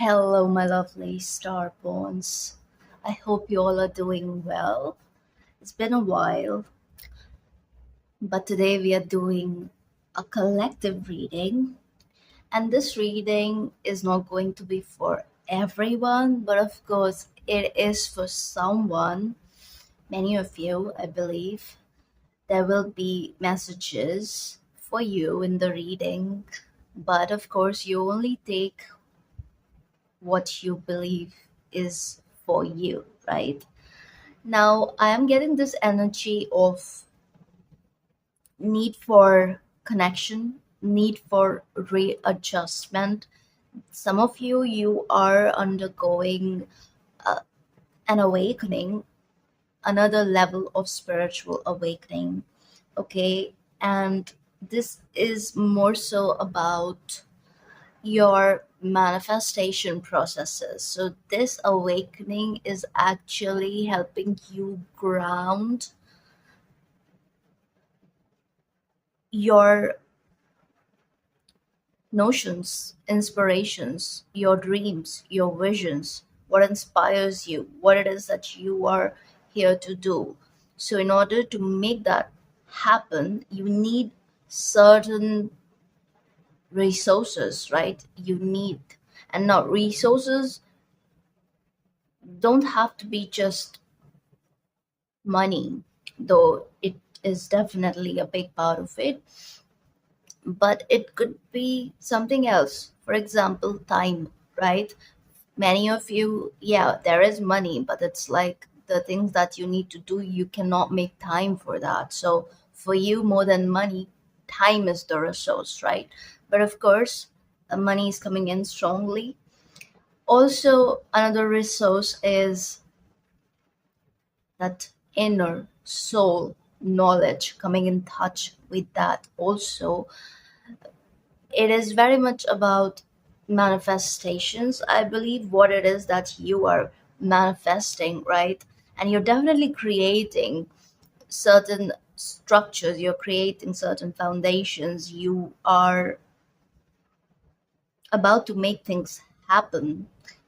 Hello, my lovely star bones. I hope you all are doing well. It's been a while, but today we are doing a collective reading, and this reading is not going to be for everyone, but of course, it is for someone, many of you, I believe. There will be messages for you in the reading, but of course, you only take what you believe is for you, right? Now, I am getting this energy of need for connection, need for readjustment. Some of you, you are undergoing uh, an awakening, another level of spiritual awakening, okay? And this is more so about your manifestation processes. So, this awakening is actually helping you ground your notions, inspirations, your dreams, your visions, what inspires you, what it is that you are here to do. So, in order to make that happen, you need certain resources, right? You need, and now resources don't have to be just money, though it is definitely a big part of it, but it could be something else. For example, time, right? Many of you, yeah, there is money, but it's like the things that you need to do, you cannot make time for that. So for you, more than money, time is the resource, right? But of course, money is coming in strongly. Also, another resource is that inner soul knowledge, coming in touch with that also. It is very much about manifestations. I believe what it is that you are manifesting, right? And you're definitely creating certain structures, you're creating certain foundations, you are about to make things happen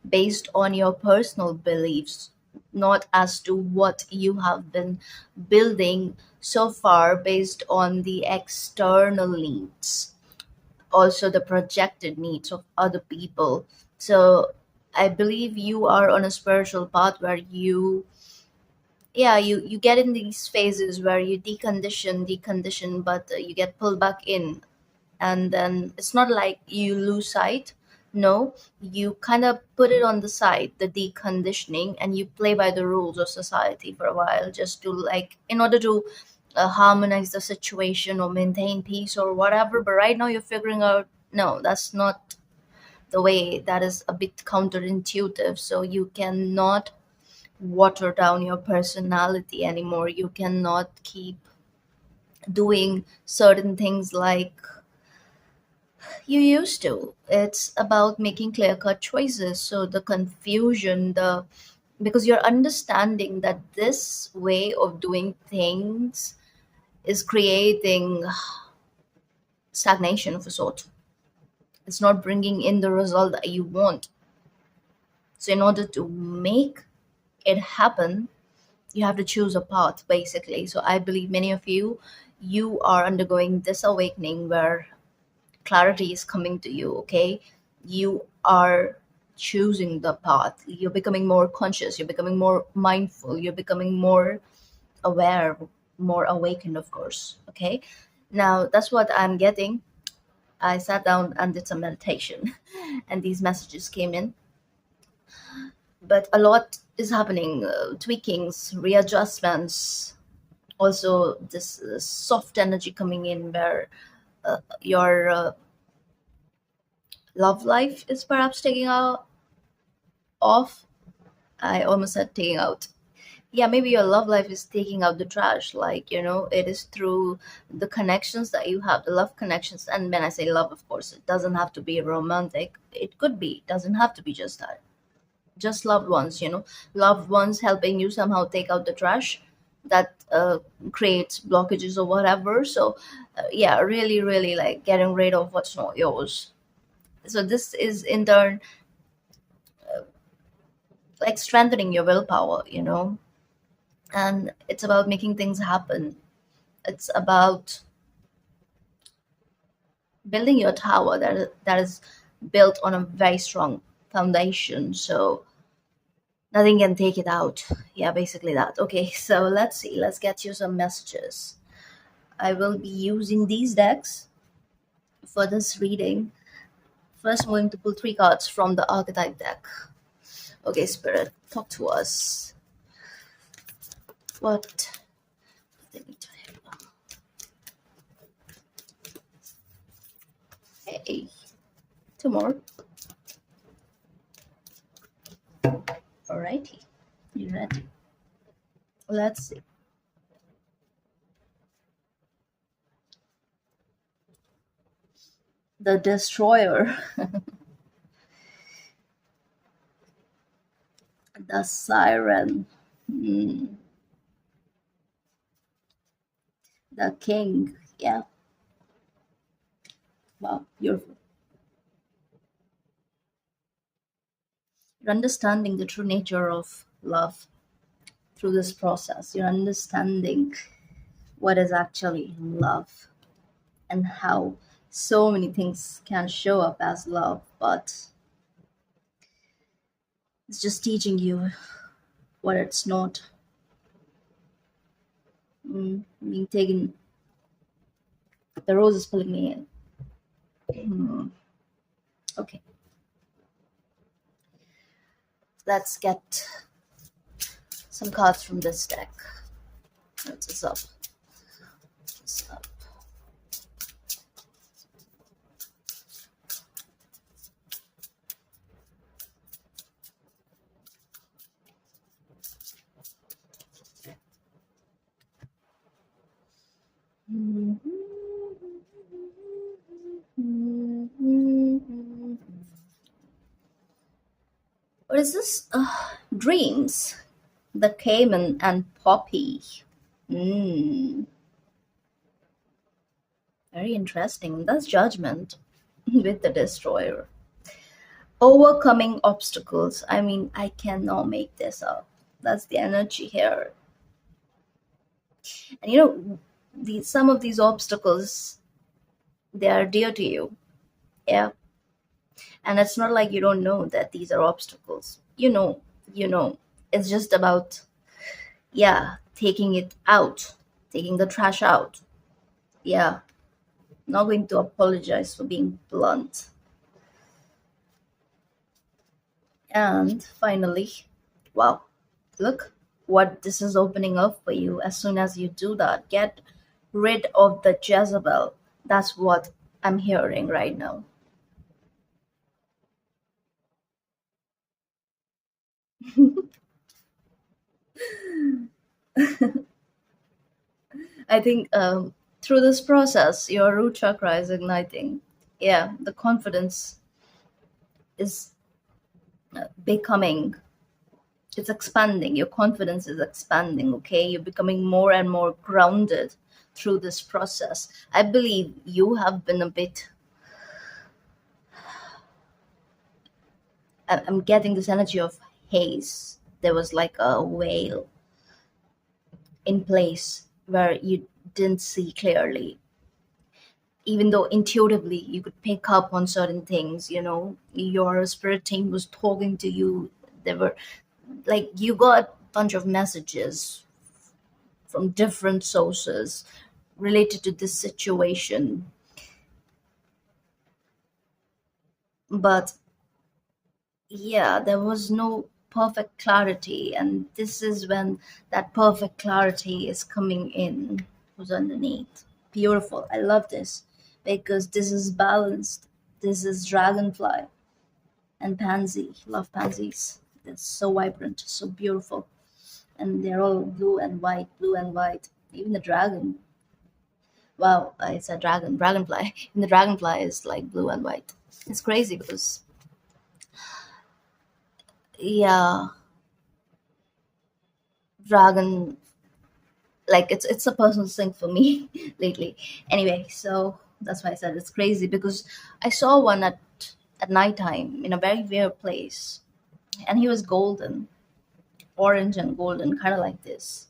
based on your personal beliefs, not as to what you have been building so far based on the external needs, also the projected needs of other people. So I believe you are on a spiritual path where you, yeah, you get in these phases where you decondition, but you get pulled back in, and then it's not like you lose sight. No, you kind of put it on the side, the deconditioning, and you play by the rules of society for a while, just to, like, in order to harmonize the situation or maintain peace or whatever. But right now you're figuring out, no, that's not the way. That is a bit counterintuitive. So you cannot water down your personality anymore. You cannot keep doing certain things like you used to. It's about making clear cut choices. So the confusion, the because you're understanding that this way of doing things is creating stagnation of a sort. It's not bringing in the result that you want. So in order to make it happen, you have to choose a path, basically. So I believe many of you, you are undergoing this awakening where clarity is coming to you, okay? You are choosing the path. You're becoming more conscious, you're becoming more mindful, you're becoming more aware, more awakened, of course, okay? Now that's what I'm getting. I sat down and did some meditation and these messages came in, but a lot is happening, tweakings, readjustments, also this soft energy coming in where your love life is perhaps taking out off. I almost said taking out. Yeah, maybe your love life is taking out the trash. Like, it is through the connections that you have, the love connections. And when I say love, of course, it doesn't have to be romantic. It could be, it doesn't have to be just that. Just loved ones, loved ones helping you somehow take out the trash that creates blockages or whatever. So, yeah, really, really like getting rid of what's not yours. So, this is in turn like strengthening your willpower, and it's about making things happen. It's about building your tower that is built on a very strong foundation. So nothing can take it out. Yeah, basically that. Okay, so let's see. Let's get you some messages. I will be using these decks for this reading. First, I'm going to pull three cards from the archetype deck. Okay, Spirit, talk to us. What do they need to hear? Hey, two more. Alrighty, you ready? Let's see. The Destroyer, the Siren, the King. Yeah, wow, beautiful. You're understanding the true nature of love through this process. You're understanding what is actually love and how so many things can show up as love, but it's just teaching you what it's not. Being taken, the rose is pulling me in. Okay, let's get some cards from this deck. What's this up? What's this up? What is this? Dreams. The Cayman and Poppy. Mm, very interesting. That's judgment with the Destroyer. Overcoming obstacles. I mean, I cannot make this up. That's the energy here. And some of these obstacles, they are dear to you. Yeah. And it's not like you don't know that these are obstacles. You know. It's just about, yeah, taking it out, taking the trash out. Yeah. Not going to apologize for being blunt. And finally, wow, look what this is opening up for you. As soon as you do that, get rid of the Jezebel. That's what I'm hearing right now. I think through this process, your root chakra is igniting. Yeah, the confidence is becoming, it's expanding. Your confidence is expanding, okay? You're becoming more and more grounded through this process. I believe you have been a bit, I'm getting this energy of haze. There was like a veil in place where you didn't see clearly, even though intuitively you could pick up on certain things. Your spirit team was talking to you. They were like, you got a bunch of messages from different sources related to this situation, but yeah, there was no perfect clarity, and this is when that perfect clarity is coming in. Who's underneath? Beautiful. I love this because this is balanced. This is dragonfly and pansy. Love pansies. It's so vibrant, so beautiful, and they're all blue and white, blue and white. Even the dragon. Wow, it's a dragonfly. And the dragonfly is like blue and white. It's crazy because, yeah, dragon, like it's a personal thing for me lately. Anyway, so that's why I said it's crazy because I saw one at nighttime in a very weird place. and he was golden, orange and golden, kind of like this.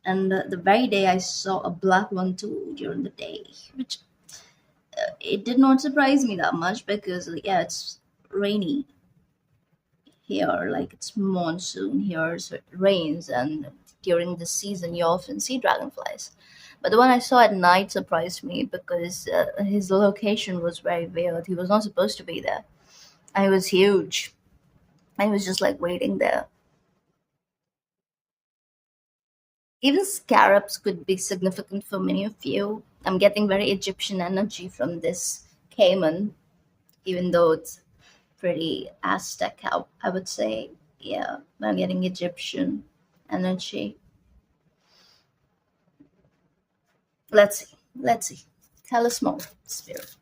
And the very day I saw a black one too during the day, which it did not surprise me that much because yeah, it's rainy here, like it's monsoon here, so it rains, and during the season you often see dragonflies. But the one I saw at night surprised me because his location was very weird. He was not supposed to be there. And he was huge. I was just like waiting there. Even scarabs could be significant for many of you. I'm getting very Egyptian energy from this caiman, even though it's pretty Aztec, I would say. Yeah, I'm getting Egyptian energy. Let's see. Let's see. Tell us more, Spirit.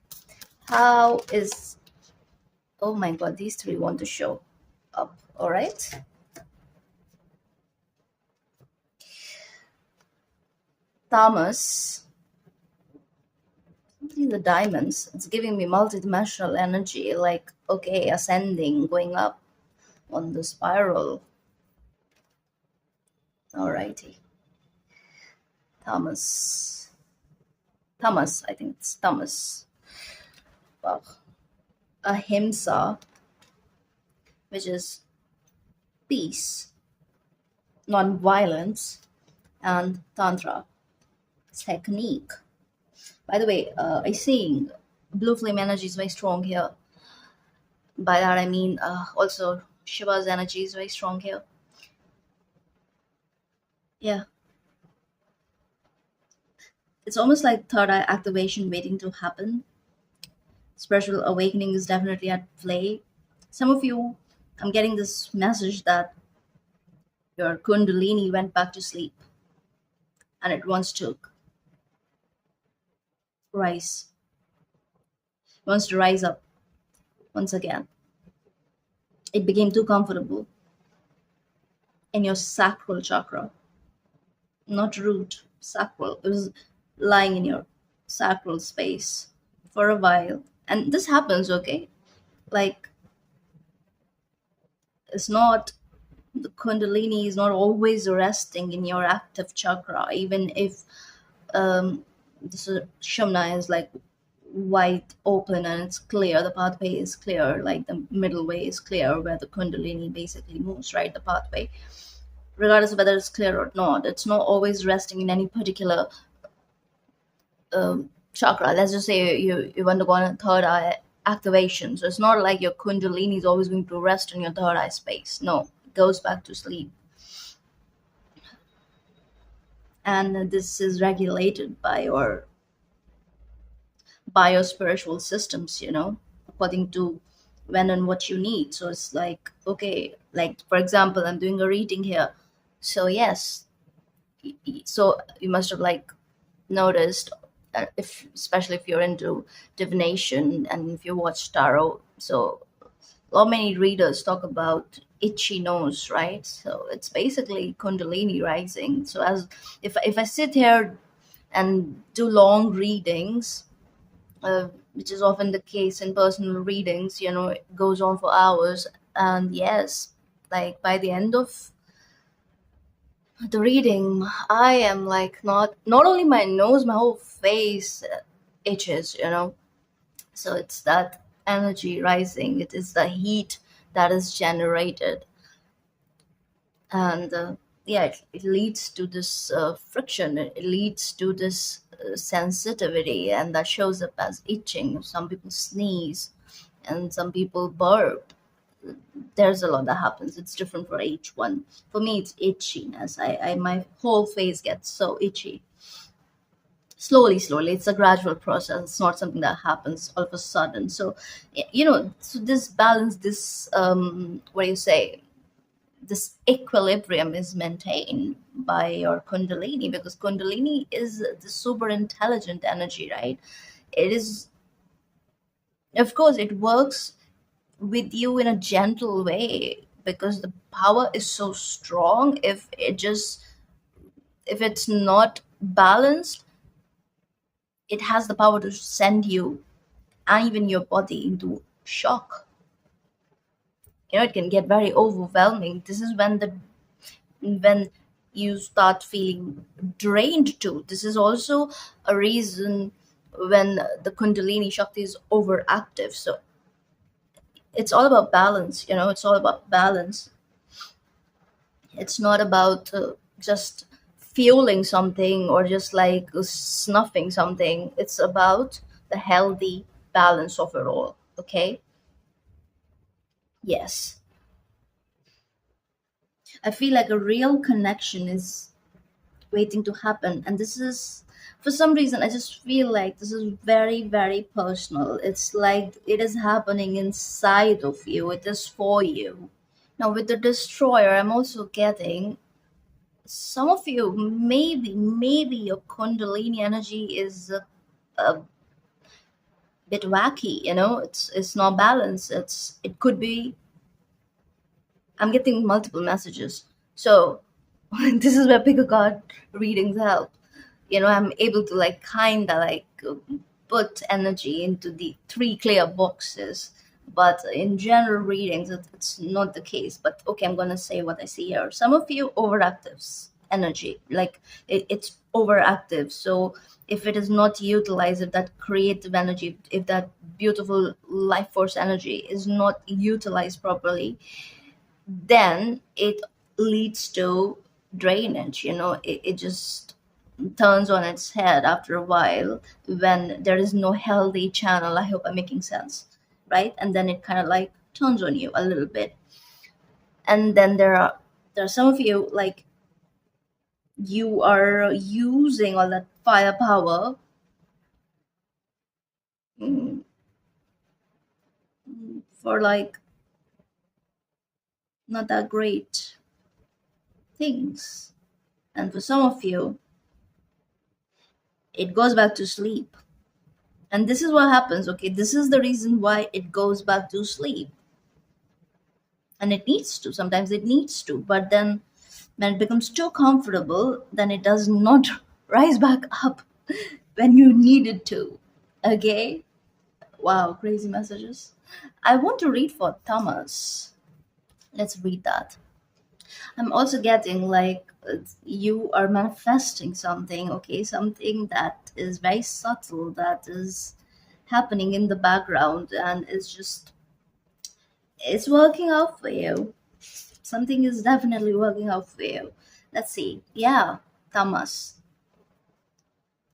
How is. Oh my god, these three want to show up. All right. Thomas. See the diamonds. It's giving me multidimensional energy. Like, okay, ascending, going up on the spiral. Alrighty. Thomas. Thomas, I think it's Thomas. Wow. Ahimsa, which is peace, non-violence, and Tantra, technique. By the way, I think blue flame energy is very strong here. By that I mean also Shiva's energy is very strong here. Yeah, it's almost like third eye activation waiting to happen. Spiritual awakening is definitely at play. Some of you, I'm getting this message that your Kundalini went back to sleep and it wants to rise, wants to rise up once again. It became too comfortable in your sacral chakra, not root, sacral. It was lying in your sacral space for a while. And this happens, okay? Like, it's not, the Kundalini is not always resting in your active chakra, even if this Shamna is like wide open and it's clear, the pathway is clear, like the middle way is clear where the Kundalini basically moves, right? The pathway, regardless of whether it's clear or not, it's not always resting in any particular chakra. Let's just say you've undergone a third eye activation, so it's not like your Kundalini is always going to rest in your third eye space. No, it goes back to sleep, and this is regulated by your spiritual systems, according to when and what you need. So it's like, okay, like for example, I'm doing a reading here. So yes, so you must have like noticed, if especially if you're into divination and if you watch tarot, so lot many readers talk about itchy nose, right? So it's basically Kundalini rising. So as if I sit here and do long readings, which is often the case in personal readings, it goes on for hours. And yes, like by the end of the reading, I am like not only my nose, my whole face itches. So it's that energy rising. It is the heat that is generated, and yeah, it leads to this friction. It leads to this sensitivity, and that shows up as itching. Some people sneeze, and some people burp. There's a lot that happens. It's different for each one. For me, it's itchiness. I my whole face gets so itchy. Slowly, it's a gradual process. It's not something that happens all of a sudden. So so this balance, this what do you say, this equilibrium is maintained by your Kundalini, because Kundalini is the super intelligent energy, right? It is, of course, it works with you in a gentle way because the power is so strong. If it's not balanced, it has the power to send you and even your body into shock. It can get very overwhelming. This is when you start feeling drained too. This is also a reason when the kundalini shakti is overactive. So it's all about balance. It's all about balance. It's not about just fueling something or just like snuffing something. It's about the healthy balance of it all. Okay. Yes, I feel like a real connection is waiting to happen. And this is, for some reason, I just feel like this is very, very personal. It's like it is happening inside of you, it is for you. Now, with the destroyer, I'm also getting some of you, maybe your Kundalini energy is a bit wacky. It's not balanced. It could be. I'm getting multiple messages. So this is where pick a card readings help. I'm able to like kind of like put energy into the three clear boxes. But in general readings, it's not the case. But okay, I'm going to say what I see here. Some of you overactives energy, like it's overactive. So if it is not utilized, if that creative energy, if that beautiful life force energy is not utilized properly, then it leads to drainage. It just turns on its head after a while when there is no healthy channel. I hope I'm making sense, right? And then it kind of like turns on you a little bit. And then there are some of you, like, you are using all that firepower, mm, for like not that great things. And for some of you, it goes back to sleep. And this is what happens. Okay, this is the reason why it goes back to sleep. And it needs to, sometimes it needs to, but then when it becomes too comfortable, then it does not rise back up when you need it to. Okay. Wow, crazy messages. I want to read for Thomas. Let's read that. I'm also getting like you are manifesting something. Okay, something that is very subtle, that is happening in the background, and it's working out for you. Something is definitely working out for you. Let's see. Yeah, Thomas.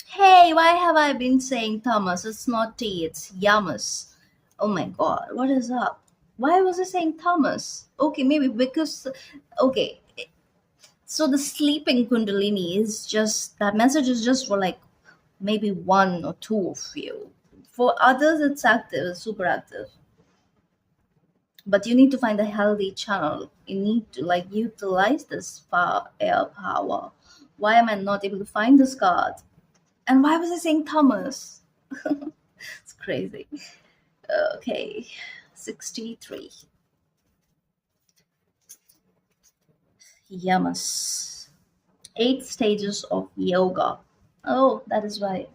Hey, why have I been saying Thomas? It's not T, it's Yamas. Oh my god, what is up? Why was I saying Thomas? Okay, maybe because. Okay, so the sleeping Kundalini is just. That message is just for like maybe one or two of you. For others, it's active, it's super active. But you need to find a healthy channel. You need to like utilize this air power. Why am I not able to find this card? And why was I saying Thomas? It's crazy. Okay, 63. Yamas. 8 stages of yoga. Oh, that is right.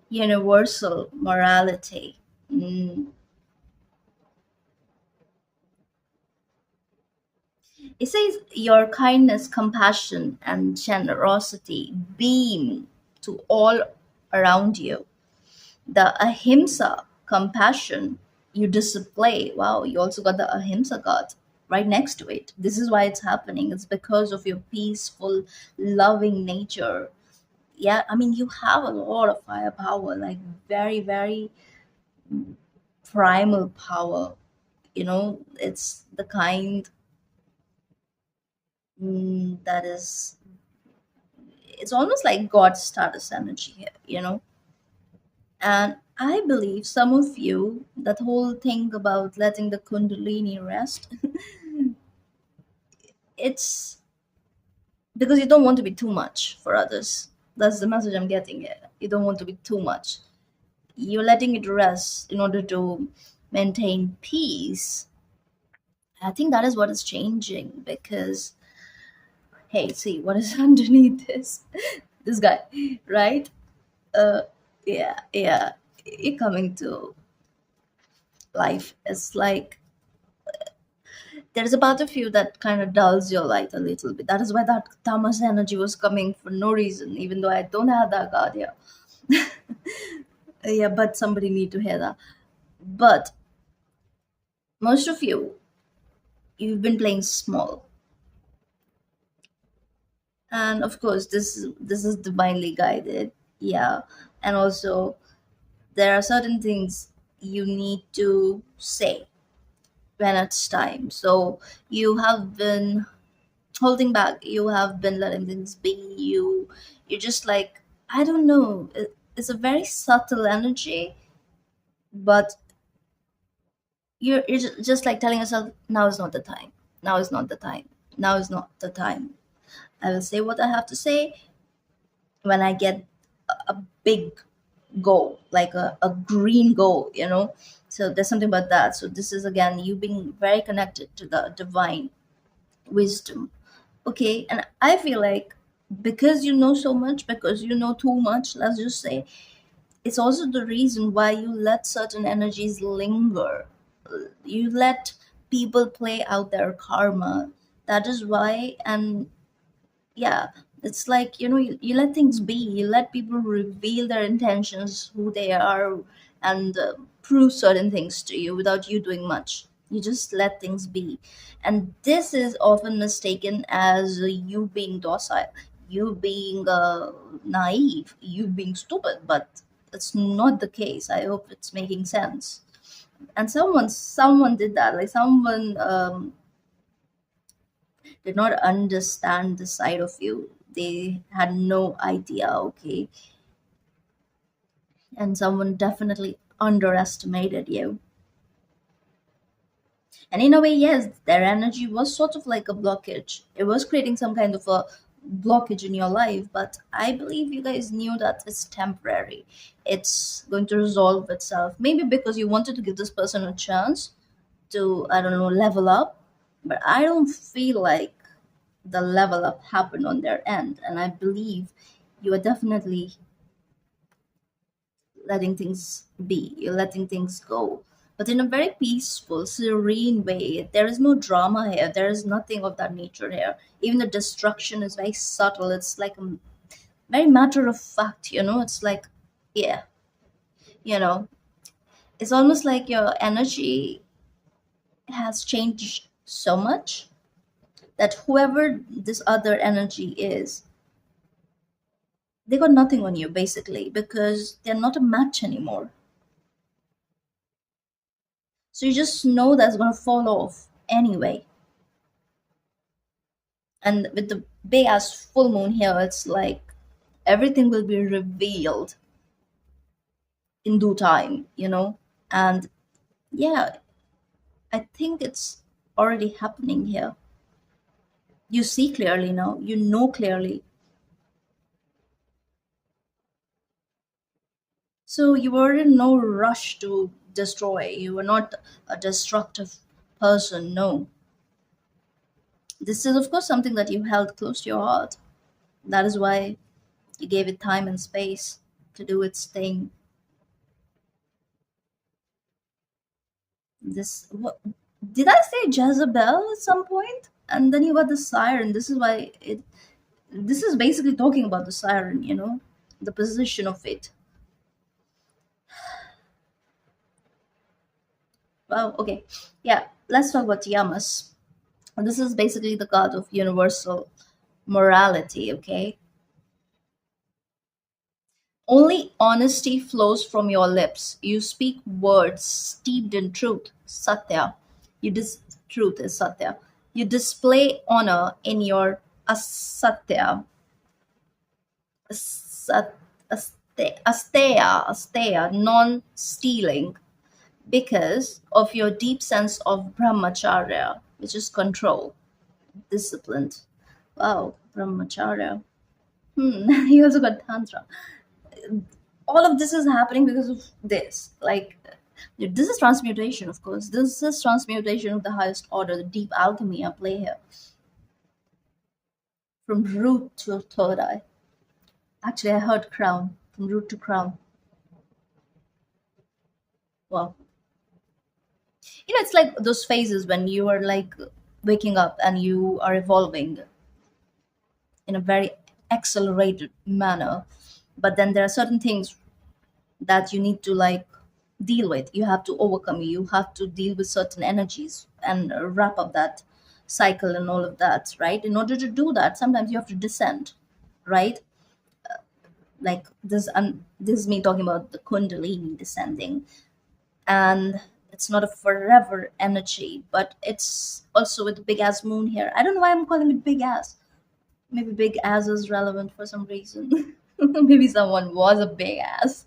Universal morality. Mm. It says your kindness, compassion, and generosity beam to all around you. The ahimsa, compassion, you display. Wow, you also got the ahimsa card right next to it. This is why it's happening. It's because of your peaceful, loving nature. Yeah, I mean, you have a lot of firepower, like very, very primal power. It's the kind that is, it's almost like God's status energy here. And I believe some of you, that whole thing about letting the Kundalini rest, it's because you don't want to be too much for others. That's the message I'm getting here. You don't want to be too much. You're letting it rest in order to maintain peace. I think that is what is changing because, hey, see what is underneath this? This guy, right? Uh, yeah, yeah. You're coming to life. It's like There's a part of you that kind of dulls your light a little bit. That is why that tamas energy was coming for no reason, even though I don't have that card here. Yeah, but somebody need to hear that. But most of you, you've been playing small, and of course, this is divinely guided. Yeah, and also there are certain things you need to say when it's time. So you have been holding back. You have been letting things be. You're just like, I don't know. It's a very subtle energy, but you're just like telling yourself, now is not the time. Now is not the time. Now is not the time. I will say what I have to say when I get a big goal, like a green goal, you know. So there's something about that. So this is again you being very connected to the divine wisdom. Okay, and I feel like because you know so much, because you know too much, let's just say, it's also the reason why you let certain energies linger. You let people play out their karma. That is why. And yeah, it's like, you let things be. You let people reveal their intentions, who they are, and prove certain things to you without you doing much. You just let things be. And this is often mistaken as you being docile, you being naive, you being stupid, but it's not the case. I hope it's making sense. And someone did that, like someone did not understand the side of you. They had no idea, okay? And someone definitely underestimated you. And in a way, yes, their energy was sort of like a blockage. It was creating some kind of a blockage in your life, but I believe you guys knew that it's temporary. It's going to resolve itself. Maybe because you wanted to give this person a chance to, I don't know, level up. But I don't feel like the level up happened on their end. And I believe you are definitely letting things be, you're letting things go. But in a very peaceful, serene way. There is no drama here. There is nothing of that nature here. Even the destruction is very subtle. It's like a very matter of fact, It's like, yeah, you know, it's almost like your energy has changed so much that whoever this other energy is, they got nothing on you basically because they're not a match anymore. So you just know that's going to fall off anyway. And with the big ass full moon here, it's like everything will be revealed in due time. And yeah, I think it's already happening here. You see clearly now, you know clearly. So you were in no rush to destroy. You were not a destructive person, no. This is, of course, something that you held close to your heart. That is why you gave it time and space to do its thing. This what did I say Jezebel at some point? And then you got the siren. This is why it. This is basically talking about the siren. The position of it. Wow. Okay. Yeah. Let's talk about Yamas. This is basically the card of universal morality. Okay. Only honesty flows from your lips. You speak words steeped in truth, satya. Truth is satya. You display honor in your asatya, asteya, non-stealing, because of your deep sense of brahmacharya, which is control, disciplined. Wow, brahmacharya. You also got tantra. All of this is happening because of this. Like, this is transmutation, of course. This is transmutation of the highest order, the deep alchemy at play here, from root to third eye. Actually, I heard crown, from root to crown. Wow. It's like those phases when you are like waking up and you are evolving in a very accelerated manner. But then there are certain things that you need to like deal with. You have to overcome, you have to deal with certain energies and wrap up that cycle and all of that, right? In order to do that, sometimes you have to descend, right? Like this is me talking about the kundalini descending. And it's not a forever energy, but it's also with the big ass moon here. I don't know why I'm calling it big ass. Maybe big ass is relevant for some reason. Maybe someone was a big ass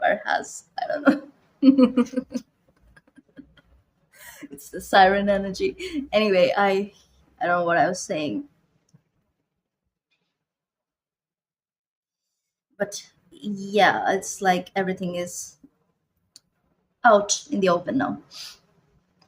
or has, I don't know. It's the siren energy. Anyway, I don't know what I was saying, but yeah, it's like everything is out in the open now.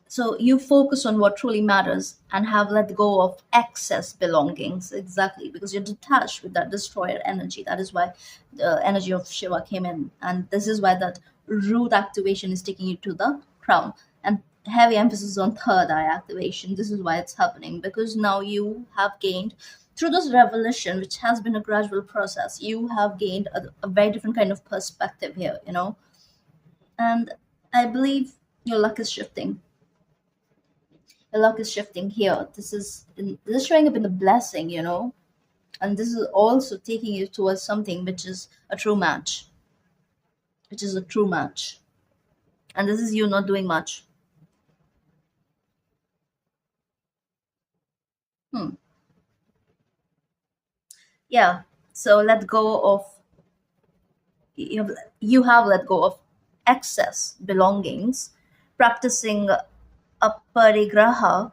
So you focus on what truly matters and have let go of excess belongings, exactly, because you're detached with that destroyer energy. That is why the energy of Shiva came in, and this is why that root activation is taking you to the crown, and heavy emphasis on third eye activation. This is why it's happening, because now you have gained, through this revelation, which has been a gradual process, you have gained a very different kind of perspective here, and I believe your luck is shifting. The luck is shifting here. This is showing up in the blessing, and this is also taking you towards something which is a true match, which is a true match. And this is you not doing much. Hmm. Yeah. So let go of you have let go of excess belongings, practicing aparigraha,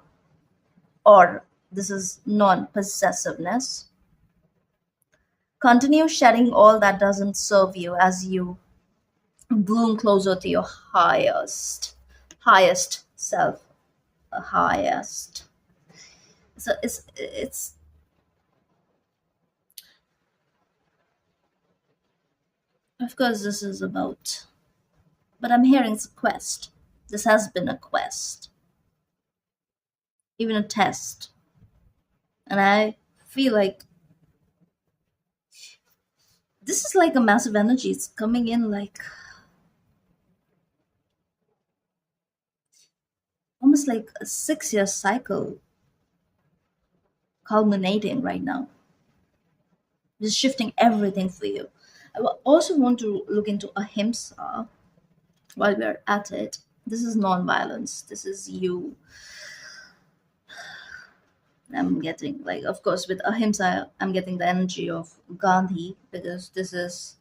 or this is non-possessiveness. Continue shedding all that doesn't serve you as you bloom closer to your highest self, highest. So it's of course this is about, but I'm hearing it's a quest. This has been a quest, even a test, and I feel like this is like a massive energy. It's coming in like almost like a 6 year cycle culminating right now. Just shifting everything for you. Also want to look into ahimsa while we're at it. This is non-violence. This is you. I'm getting like, of course, with ahimsa, I'm getting the energy of Gandhi, because this is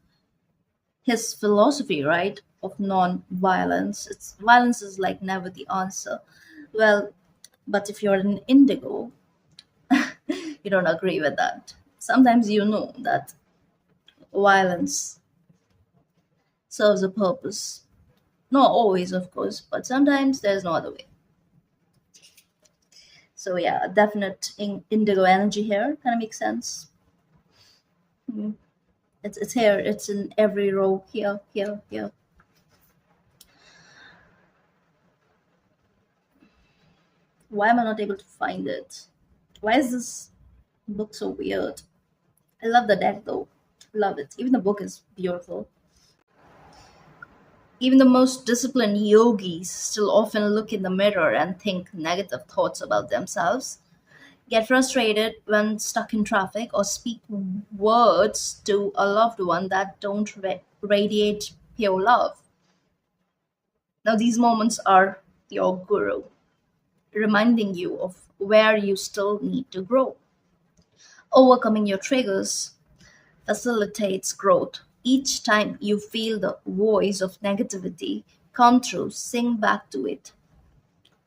his philosophy, right? Of non-violence. It's violence is like never the answer. Well, but if you're an indigo, you don't agree with that. Sometimes you know that violence serves a purpose. Not always, of course, but sometimes there's no other way. So yeah, definite indigo energy here kind of makes sense. Mm. It's here. It's in every row here, here, here. Why am I not able to find it? Why is this book so weird? I love the deck though. Love it. Even the book is beautiful. Even the most disciplined yogis still often look in the mirror and think negative thoughts about themselves, get frustrated when stuck in traffic, or speak words to a loved one that don't radiate pure love. Now, these moments are your guru, reminding you of where you still need to grow. Overcoming your triggers facilitates growth. Each time you feel the voice of negativity come through, sing back to it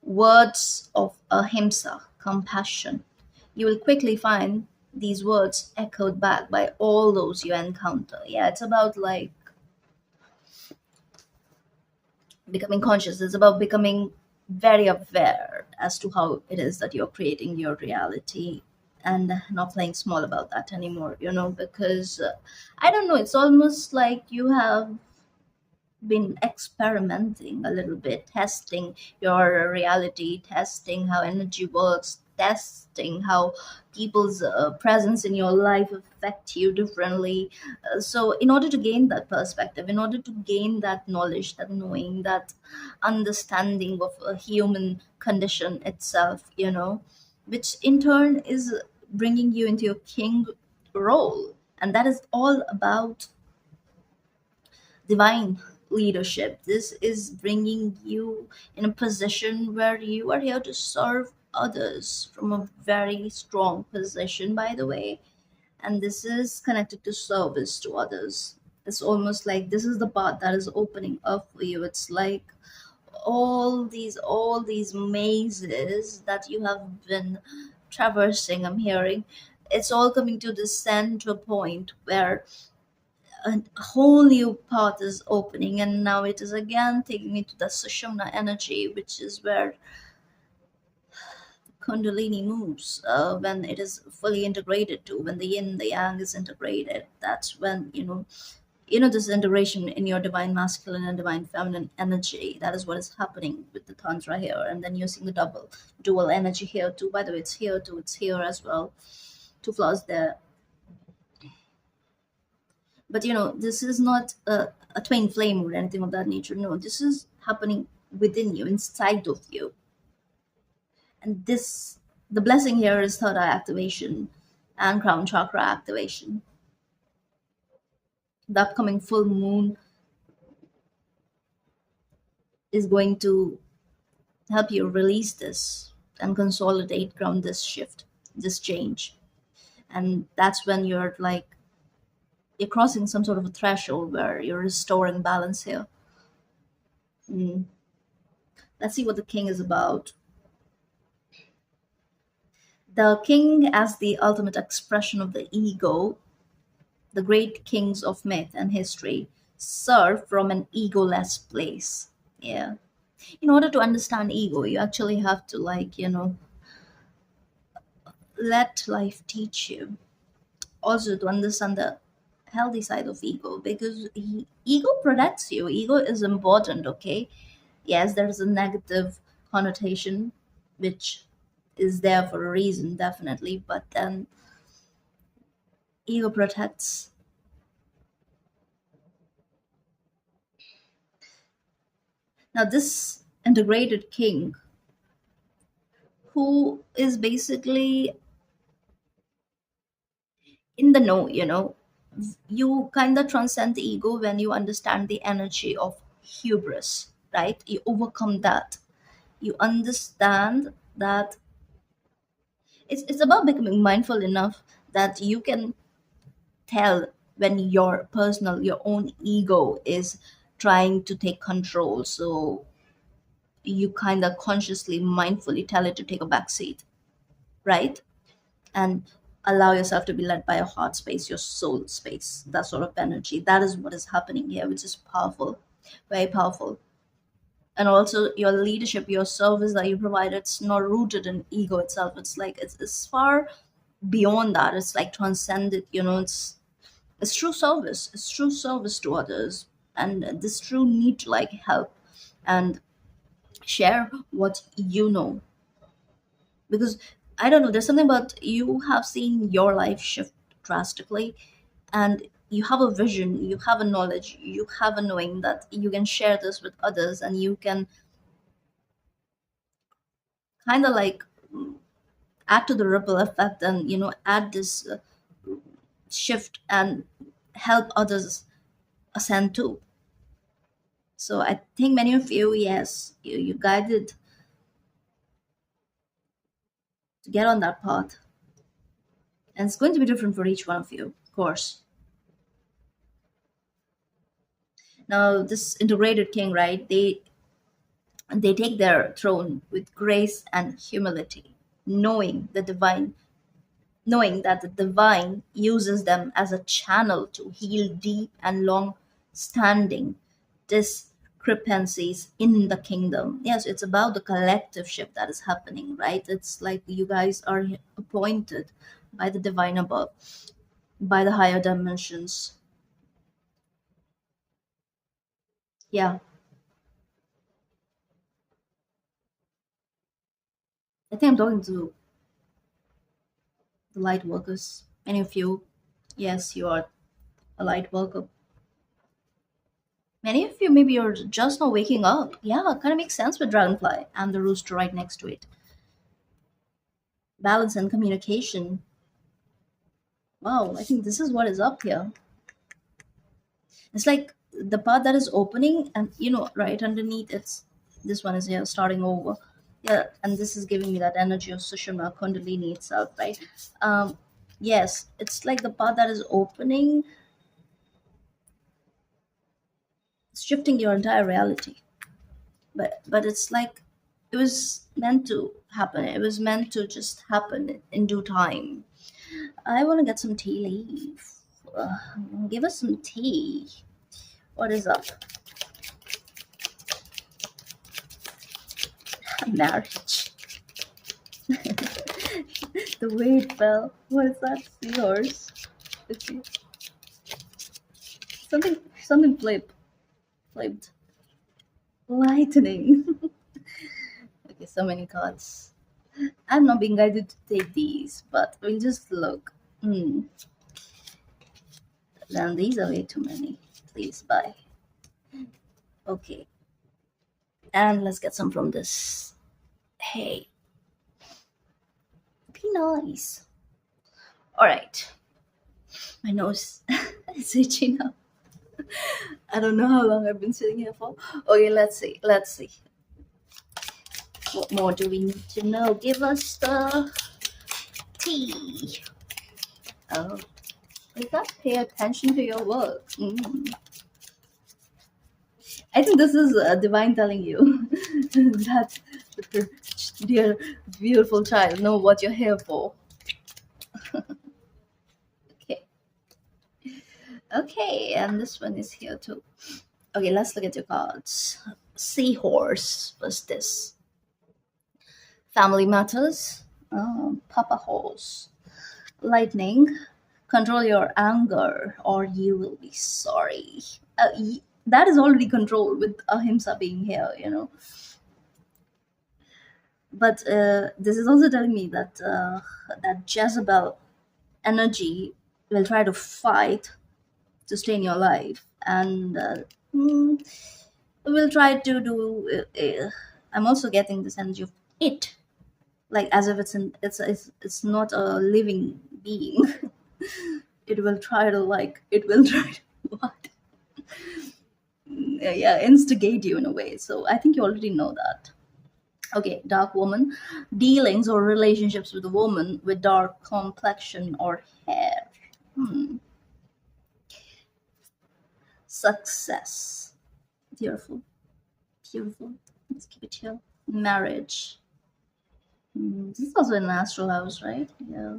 words of ahimsa, compassion. You will quickly find these words echoed back by all those you encounter. Yeah, it's about like becoming conscious. It's about becoming very aware as to how it is that you're creating your reality, and not playing small about that anymore, because I don't know, it's almost like you have been experimenting a little bit, testing your reality, testing how energy works, testing how people's presence in your life affect you differently. So in order to gain that perspective, in order to gain that knowledge, that knowing, that understanding of a human condition itself, which in turn is bringing you into your king role. And that is all about divine leadership. This is bringing you in a position where you are here to serve others from a very strong position, by the way. And this is connected to service to others. It's almost like this is the path that is opening up for you. It's like all these mazes that you have been traversing, I'm hearing, it's all coming to descend to a point where a whole new path is opening, and now it is again taking me to the sushumna energy, which is where kundalini moves, when it is fully integrated to, when the yin the yang is integrated. That's when this integration in your divine masculine and divine feminine energy. That is what is happening with the tantra here. And then you're seeing the double dual energy here too. By the way, it's here too, it's here as well. Two flaws there. But this is not a twin flame or anything of that nature. No, this is happening within you, inside of you. And this, the blessing here is third eye activation and crown chakra activation. The upcoming full moon is going to help you release this and consolidate, ground this shift, this change. And that's when you're crossing some sort of a threshold where you're restoring balance here. Mm. Let's see what the king is about. The king, as the ultimate expression of the ego, the great kings of myth and history serve from an egoless place. Yeah. In order to understand ego, you actually have to, let life teach you. Also, to understand the healthy side of ego, because ego protects you. Ego is important, okay? Yes, there's a negative connotation, which is there for a reason, definitely, but then ego protects. Now, this integrated king, who is basically in the know, you kind of transcend the ego when you understand the energy of hubris, right? You overcome that. You understand that it's about becoming mindful enough that you can tell when your own ego is trying to take control. So you kind of consciously, mindfully tell it to take a back seat, right? And allow yourself to be led by your heart space, your soul space, that sort of energy. That is what is happening here, which is powerful, very powerful. And also your leadership, your service that you provide, it's not rooted in ego itself. It's like it's far beyond that. It's like transcended, it's true service. It's true service to others. And this true need to help and share what you know. Because I don't know, there's something about you have seen your life shift drastically, and you have a vision, you have a knowledge, you have a knowing that you can share this with others, and you can kind of add to the ripple effect, and add this shift and help others ascend too. So I think many of you, yes, you guided to get on that path, and it's going to be different for each one of you, of course. Now this integrated king, right, they take their throne with grace and humility, knowing knowing that the divine uses them as a channel to heal deep and long standing discrepancies in the kingdom. Yes, it's about the collective shift that is happening, right? It's like you guys are appointed by the divine above, by the higher dimensions, Yeah, I think I'm talking to the light workers. Many of you, yes, you are a light worker. Many of you, maybe you're just now waking up. Yeah, kind of makes sense with Dragonfly and the rooster right next to it. Balance and communication. Wow, I think this is what is up here. It's like the part that is opening, and right underneath it's this one is here starting over. Yeah, and this is giving me that energy of Sushumna Kundalini itself, right? Um, yes, it's like the part that is opening, shifting your entire reality. But it's like it was meant to happen. It was meant to just happen in due time. I want to get some tea leaf. Uh, Give us some tea. What is up? Marriage. The way it fell. What is that? Seahorse. Okay. Something flipped. Lightning. Okay, so many cards. I'm not being guided to take these, but we'll just look. Hmm. Then these are way too many. Please buy. Okay. And let's get some from this. Hey, be nice. Alright. My nose is itchy now. I don't know how long I've been sitting here for. Okay, let's see. Let's see. What more do we need to know? Give us the tea. Oh, is that pay attention to your work? I think this is divine telling you that, dear, beautiful child, know what you're here for. Okay. Okay, and this one is here too. Okay, let's look at your cards. Seahorse was this. Family matters. Papa horse. Lightning. Control your anger or you will be sorry. That is already controlled with Ahimsa being here. But this is also telling me that that Jezebel energy will try to fight to stay in your life, and mm, will try to do. I'm also getting this energy of it, like as if it's not a living being. It will try to what? Yeah, instigate you in a way. So I think you already know that. Okay, dark woman, dealings or relationships with a woman with dark complexion or hair. Hmm. Success. Beautiful. Beautiful. Let's keep it here. Marriage. This is also an astral house, right? Yeah.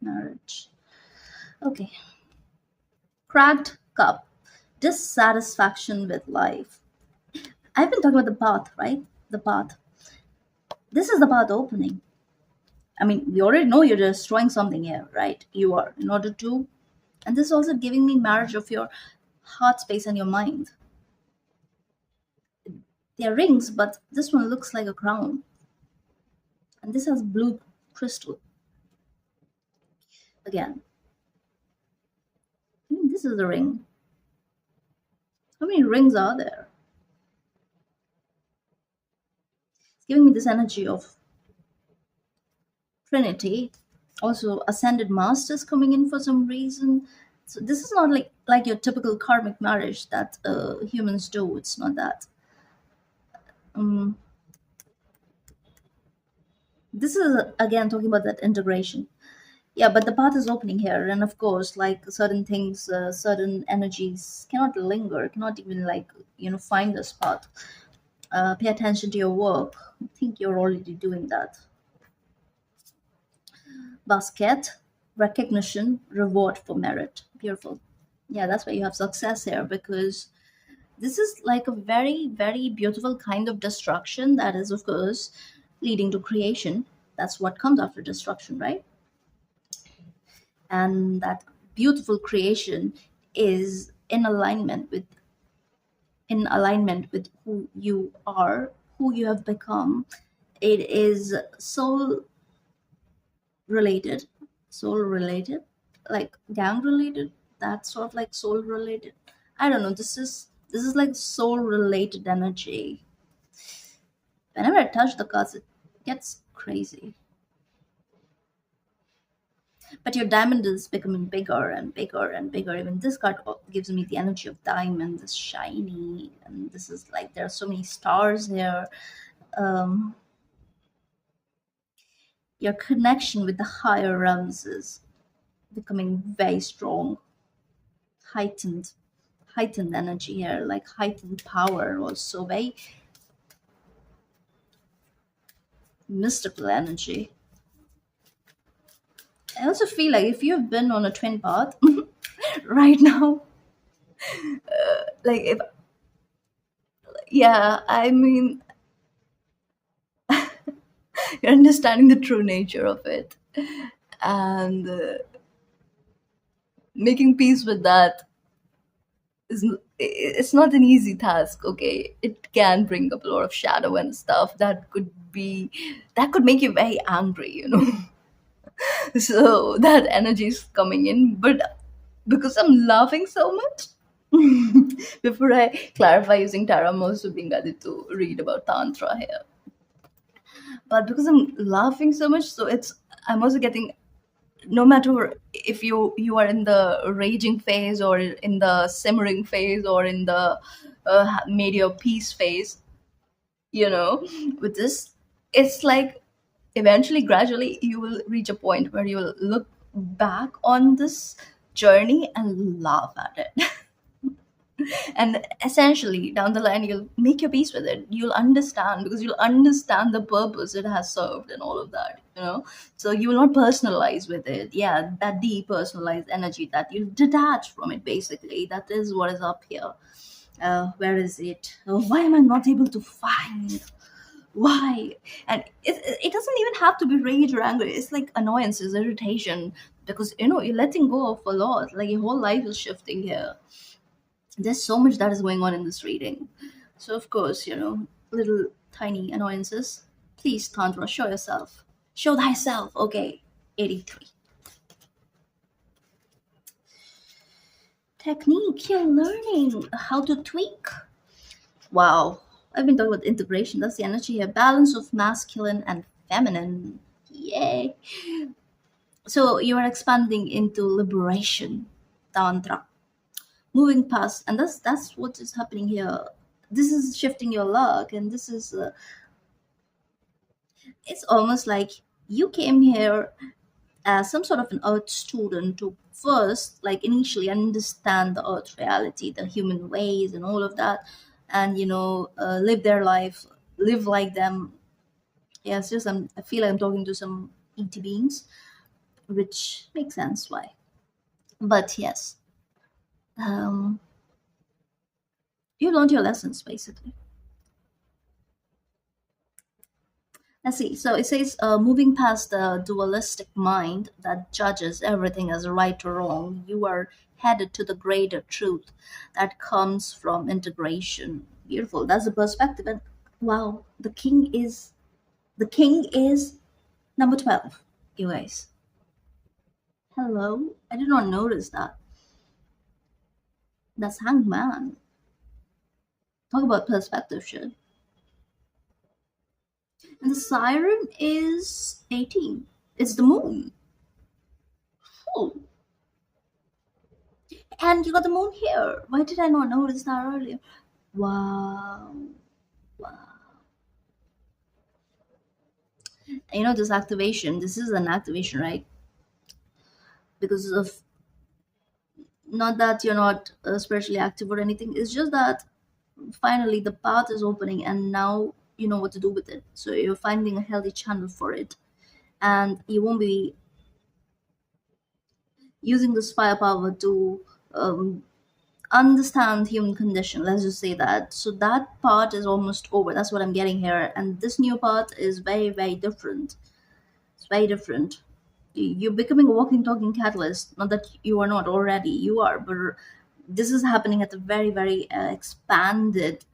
Marriage. Okay. Cracked cup. Dissatisfaction with life. I've been talking about the path, right? The path. This is the path opening. I mean, we already know you're destroying something here, right? You are, in order to. And this is also giving me marriage of your heart space and your mind. They are rings, but this one looks like a crown. And this has blue crystal. Again, I mean, this is a ring. How many rings are there? It's giving me this energy of Trinity. Also, ascended masters coming in for some reason. So this is not like your typical karmic marriage that humans do. It's not that. Um, this is again talking about that integration. Yeah, but the path is opening here, and of course, like certain things, certain energies cannot linger, cannot even find this path. Pay attention to your work. I think you're already doing that. Basket, recognition, reward for merit. Beautiful. Yeah, that's why you have success here, because this is like a very, very beautiful kind of destruction that is, of course, leading to creation. That's what comes after destruction, right? And that beautiful creation is in alignment with in alignment with who you are, who you have become. It is related, soul related, like gang related. That's sort of like soul related. I don't know. This is like soul related energy. Whenever I touch the cards, it gets crazy. But your diamond is becoming bigger and bigger and bigger. Even this card gives me the energy of diamond, this shiny, and this is like there are so many stars here. Um, your connection with the higher realms is becoming very strong, heightened, heightened energy here, like heightened power, also very mystical energy. I also feel like if you've been on a twin path right now, like if yeah, I mean, you're understanding the true nature of it, and making peace with that is it's not an easy task. Okay, it can bring up a lot of shadow and stuff that could make you very angry, so that energy is coming in, but because I'm laughing so much. Before I clarify using tarot, I'm also being guided to read about tantra here, but because I'm laughing so much, so I'm also getting, no matter if you are in the raging phase or in the simmering phase or in the made your peace phase, you know with this, it's like eventually gradually you will reach a point where you will look back on this journey and laugh at it. And essentially down the line you'll make your peace with it, you'll understand, because you'll understand the purpose it has served and all of that, so you will not personalize with it. Yeah, that depersonalized energy, that you detach from it, basically that is what is up here. Where is it? Why am I not able to find? Why? And it doesn't even have to be rage or anger. It's like annoyances, irritation, because you're letting go of a lot, like your whole life is shifting here. There's so much that is going on in this reading. So of course, little tiny annoyances. Please, Tantra, show yourself. Show thyself. Okay. 83. Technique. You're learning how to tweak. Wow. I've been talking about integration. That's the energy here. Balance of masculine and feminine. Yay. So you are expanding into liberation. Tantra. Moving past, and that's what is happening here. This is shifting your luck, and this is it's almost like you came here as some sort of an earth student to first, like, initially understand the earth reality, the human ways and all of that, and live their life, live like them. Yeah, it's just I feel like I'm talking to some ET beings, which makes sense why. But yes, um you learned your lessons, basically. Let's see. So it says, moving past the dualistic mind that judges everything as right or wrong, you are headed to the greater truth that comes from integration. Beautiful. That's the perspective. And wow, the king is number 12. You guys. Hello. I did not notice that. That's Hanged Man. Talk about perspective shit. And the siren is 18. It's the moon. Oh, and you got the moon here. Why did I not notice that earlier? Wow. Wow. This activation, this is an activation, right? Because of, not that you're not spiritually active or anything, it's just that finally the path is opening and now you know what to do with it. So you're finding a healthy channel for it. And you won't be using this firepower to um, understand human condition, let's just say that. So that part is almost over, that's what I'm getting here, and this new part is very, very different. It's very different. You're becoming a walking talking catalyst, not that you are not already, you are, but This is happening at a very, very expanded,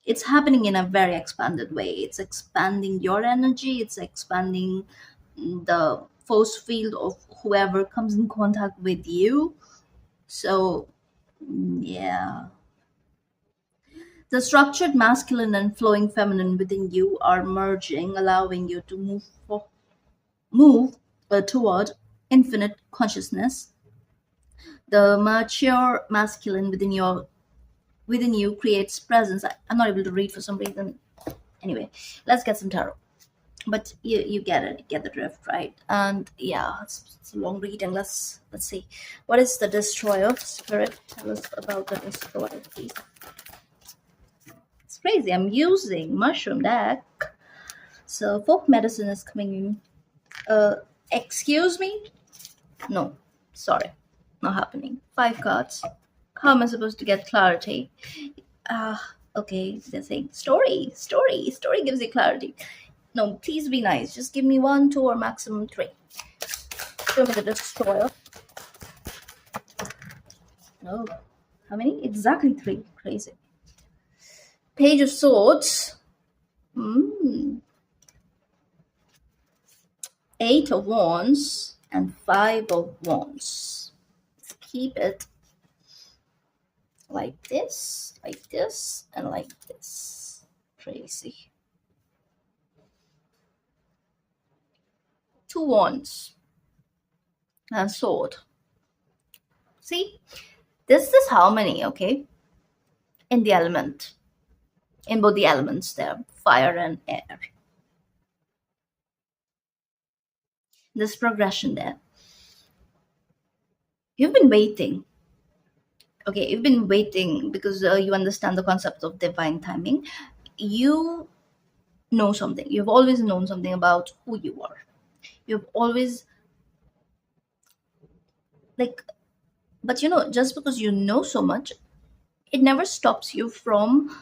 it's happening in a very expanded way. It's expanding your energy, it's expanding the force field of whoever comes in contact with you. So yeah, the structured masculine and flowing feminine within you are merging, allowing you to move toward infinite consciousness. The mature masculine within you creates presence. I'm not able to read for some reason. Anyway, let's get some tarot. But you get it, get the drift, right? And yeah, it's a long reading. Let's see. What is the destroyer? Spirit, tell us about the destroyer, please. It's crazy. I'm using mushroom deck. So folk medicine is coming in. Excuse me? No, sorry, not happening. 5 cards. How am I supposed to get clarity? Okay, they're saying story gives you clarity. No, please be nice. Just give me 1, 2, or maximum 3. Show me the destroyer. No, how many? Exactly 3. Crazy. Page of Swords. 8 of Wands and 5 of Wands. Let's keep it like this, and like this. Crazy. 2 Wands and Sword. See, this is harmony, okay? In the element, in both the elements there, fire and air. This progression there. You've been waiting. Okay, you've been waiting because you understand the concept of divine timing. You know something. You've always known something about who you are. You've always, like, but just because you know so much, it never stops you from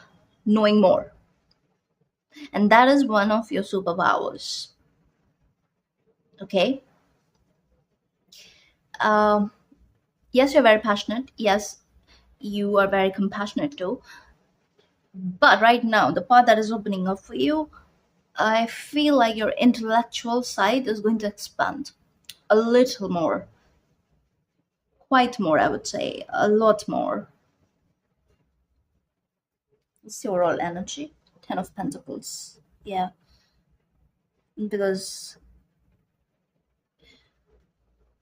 knowing more. And that is one of your superpowers. Okay? Um, yes, you're very passionate. Yes, you are very compassionate too. But right now, the path that is opening up for you, I feel like your intellectual side is going to expand a little more. Quite more, I would say. A lot more. It's your overall energy. 10 of Pentacles. Yeah. Because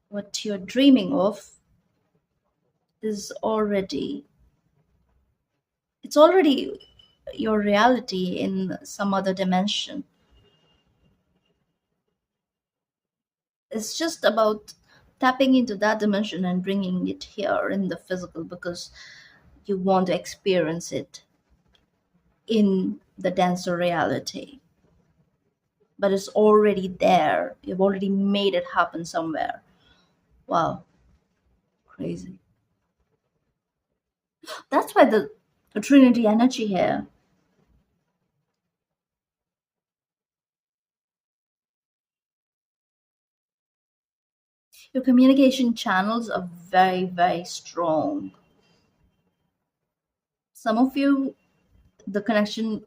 what you're dreaming of is already, it's already your reality in some other dimension. It's just about tapping into that dimension and bringing it here in the physical because you want to experience it in the denser reality. But it's already there. You've already made it happen somewhere. Wow, crazy. That's why the Trinity energy here. Your communication channels are very, very strong. Some of you, the connection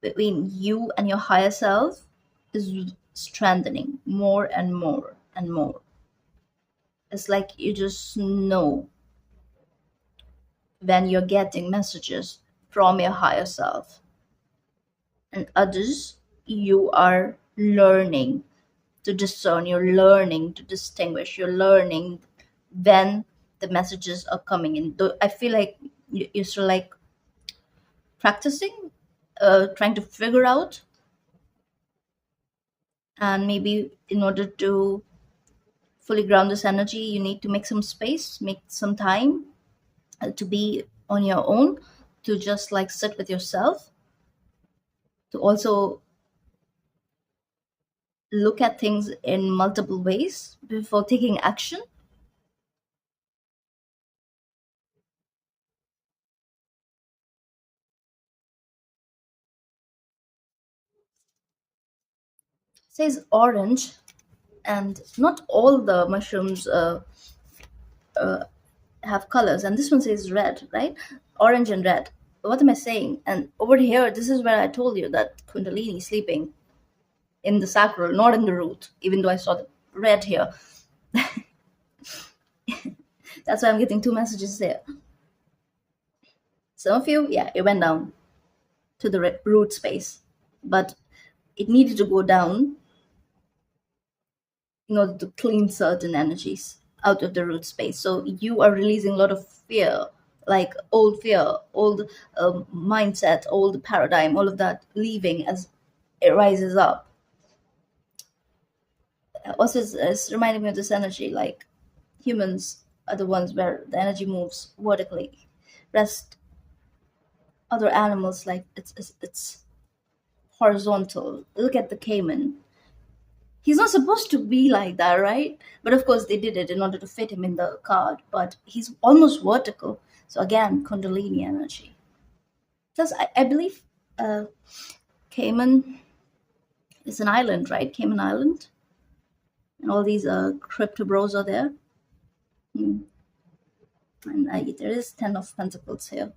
between you and your higher self is strengthening more and more and more. It's like you just know when you're getting messages from your higher self. And others, you are learning to discern, you're learning to distinguish, you're learning when the messages are coming in. Though I feel like you're still like practicing, trying to figure out, and maybe in order to fully ground this energy, you need to make some space, make some time to be on your own, to just like sit with yourself, to also look at things in multiple ways before taking action. It says orange, and not all the mushrooms have colors, and this one says red, right? Orange and red. What am I saying? And over here, this is where I told you that Kundalini is sleeping in the sacral, not in the root, even though I saw the red here. That's why I'm getting two messages there. Some of you, yeah, it went down to the root space, but it needed to go down in order to clean certain energies out of the root space. So you are releasing a lot of fear, like old fear, old mindset, old paradigm, all of that leaving as it rises up. Also, it's reminding me of this energy, like humans are the ones where the energy moves vertically. Rest other animals, like it's horizontal. Look at the caiman. He's not supposed to be like that, right? But of course, they did it in order to fit him in the card. But he's almost vertical. So again, Kundalini energy. Plus, I believe Cayman is an island, right? Cayman Island, and all these crypto bros are there. Hmm. And there is Ten of Pentacles here.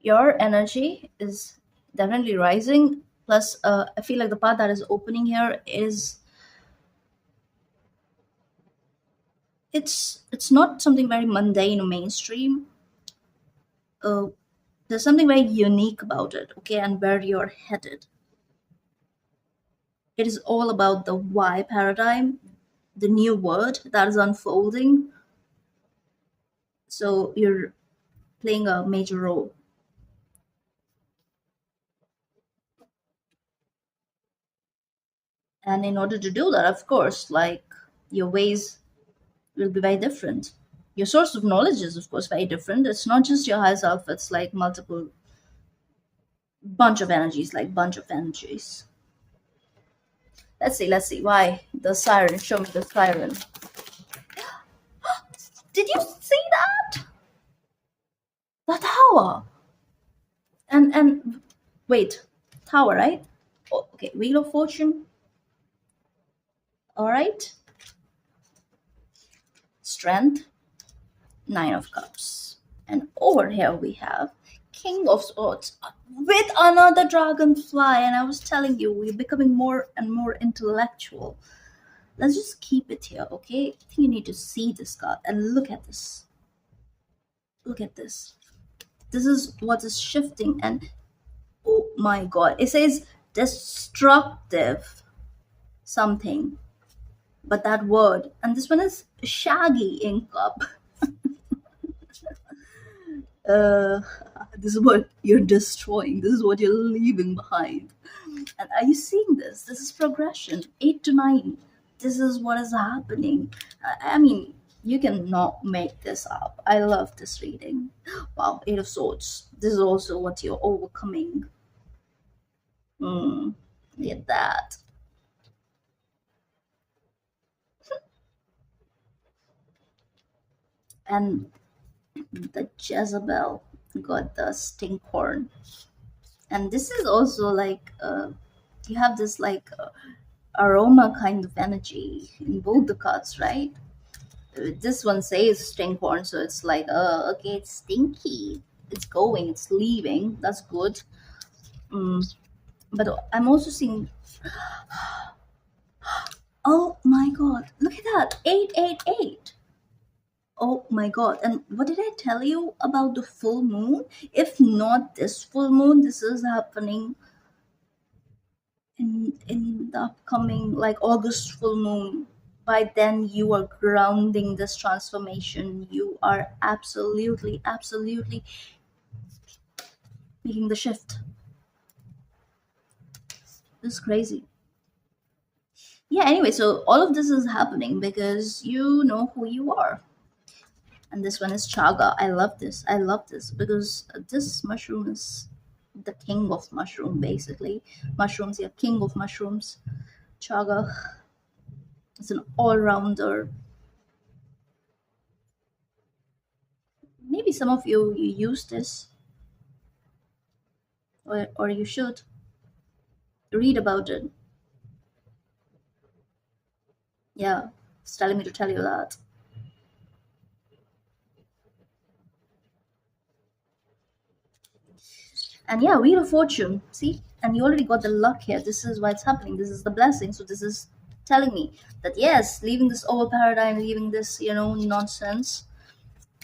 Your energy is definitely rising. Plus, I feel like the path that is opening here is it's not something very mundane or mainstream. uh, there's something very unique about it, okay, and where you're headed. It is all about the why paradigm, the new word that is unfolding. So you're playing a major role. And in order to do that, of course, like your ways will be very different. Your source of knowledge is, of course, very different. It's not just your higher self, it's like multiple bunch of energies. Let's see why the siren. Show me the siren. Did you see that? The tower. And wait, tower, right? Oh, okay, wheel of fortune. All right, strength, nine of cups, and over here we have king of swords with another dragonfly. And I was telling you, we're becoming more and more intellectual. Let's just keep it here, okay? I think you need to see this card and look at this. Look at this. This is what is shifting, and oh my god, it says destructive something, but that word, and this one is shaggy ink up. uh this is what you're destroying, this is what you're leaving behind. And are you seeing this? This is progression. 8 to 9, this is what is happening. I mean, you cannot make this up. I love this reading. Wow, 8 of swords, this is also what you're overcoming. Hmm. Look at that. And the Jezebel got the stinkhorn. And this is also like you have this like aroma kind of energy in both the cards, right? This one says stinkhorn, so it's like, okay, it's stinky. It's going, it's leaving. That's good. Mm. But I'm also seeing, oh my god, look at that, 888. Oh my god. And what did I tell you about the full moon? If not this full moon, this is happening in the upcoming like August full moon. By then you are grounding this transformation. You are absolutely making the shift. This is crazy. Yeah, anyway, so all of this is happening because you know who you are. And this one is chaga. I love this. I love this because this mushroom is the king of mushroom, basically. Mushrooms, yeah, king of mushrooms. Chaga is an all-rounder. Maybe some of you use this, or you should. Read about it. Yeah, it's telling me to tell you that. And yeah, Wheel of Fortune. See, and you already got the luck here. This is why it's happening. This is the blessing. So this is telling me that yes, leaving this old paradigm, leaving this nonsense,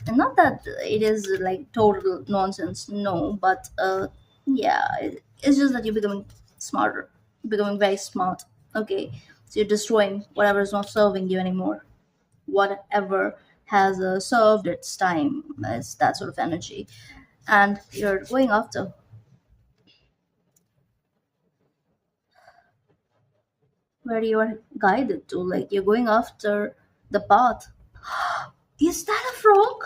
and not that it is like total nonsense. No, but yeah, it's just that you're becoming smarter, becoming very smart. Okay, so you're destroying whatever is not serving you anymore. Whatever has served its time is that sort of energy, and you're going after where you are guided to. Like you're going after the path. Is that a frog?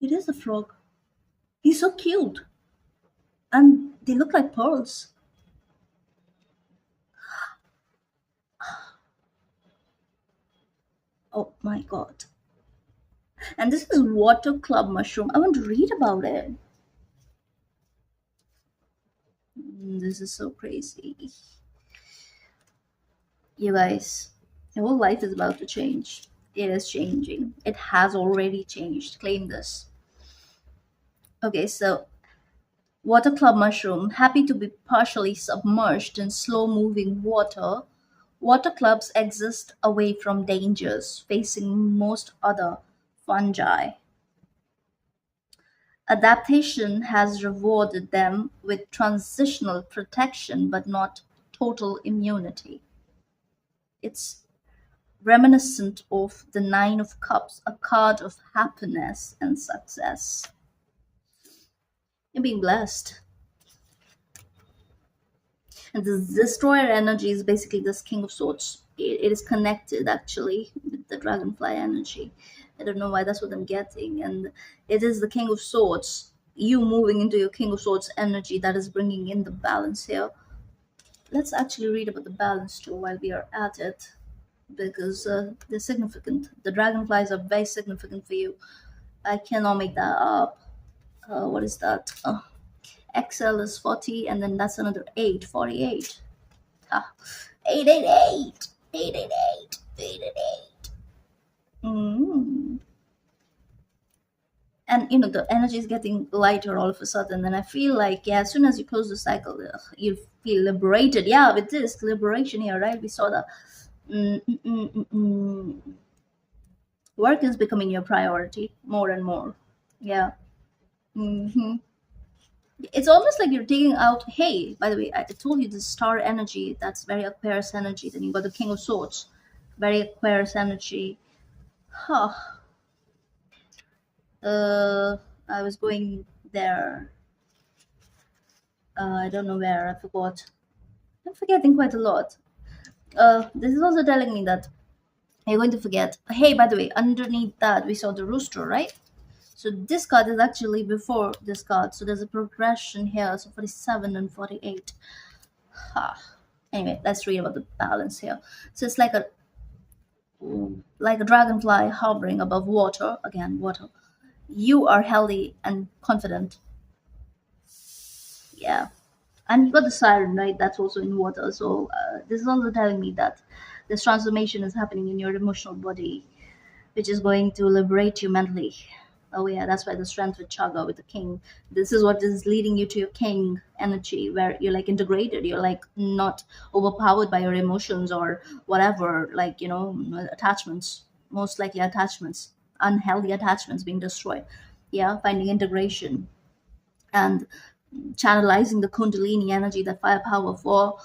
It is a frog. He's so cute, and they look like pearls. Oh my god! And this is water club mushroom. I want to read about it. This is so crazy. You guys, your whole life is about to change. It is changing. It has already changed. Claim this. Okay, so water club mushroom, happy to be partially submerged in slow moving water. Water clubs exist away from dangers facing most other fungi. Adaptation has rewarded them with transitional protection but not total immunity. It's reminiscent of the Nine of Cups, a card of happiness and success. You're being blessed. And this destroyer energy is basically this King of Swords. It is connected actually with the Dragonfly energy. I don't know why that's what I'm getting. And it is the King of Swords. You moving into your King of Swords energy that is bringing in the balance here. Let's actually read about the balance too while we are at it, because they're significant. The dragonflies are very significant for you. I cannot make that up. What is that? XL is 40, and then that's another 8, 48. Ah, 888, 888, 888. Mm. And the energy is getting lighter all of a sudden, and I feel like, yeah, as soon as you close the cycle, you feel liberated. Yeah, with this liberation here, right? We saw that. Mm, mm, mm, mm, mm. Work is becoming your priority more and more. Yeah. Hmm. It's almost like you're taking out. Hey, by the way, I told you the star energy. That's very Aquarius energy. Then you got the King of Swords, very Aquarius energy. Huh. Uh, I was going there. I don't know where. I forgot. I'm forgetting quite a lot. This is also telling me that you're going to forget. Hey, by the way, underneath that we saw the rooster, right? So this card is actually before this card. So there's a progression here. So 47 and 48. Ha. Anyway, let's read about the balance here. So it's like a dragonfly hovering above water. Again, water. You are healthy and confident. Yeah. And you got the siren, right? That's also in water. So this is also telling me that this transformation is happening in your emotional body, which is going to liberate you mentally. Oh yeah, that's why the strength with Chaga, with the king. This is what is leading you to your king energy, where you're like integrated. You're like not overpowered by your emotions or whatever, like attachments. Most likely attachments, unhealthy attachments being destroyed. Yeah, finding integration and channelizing the Kundalini energy, that firepower for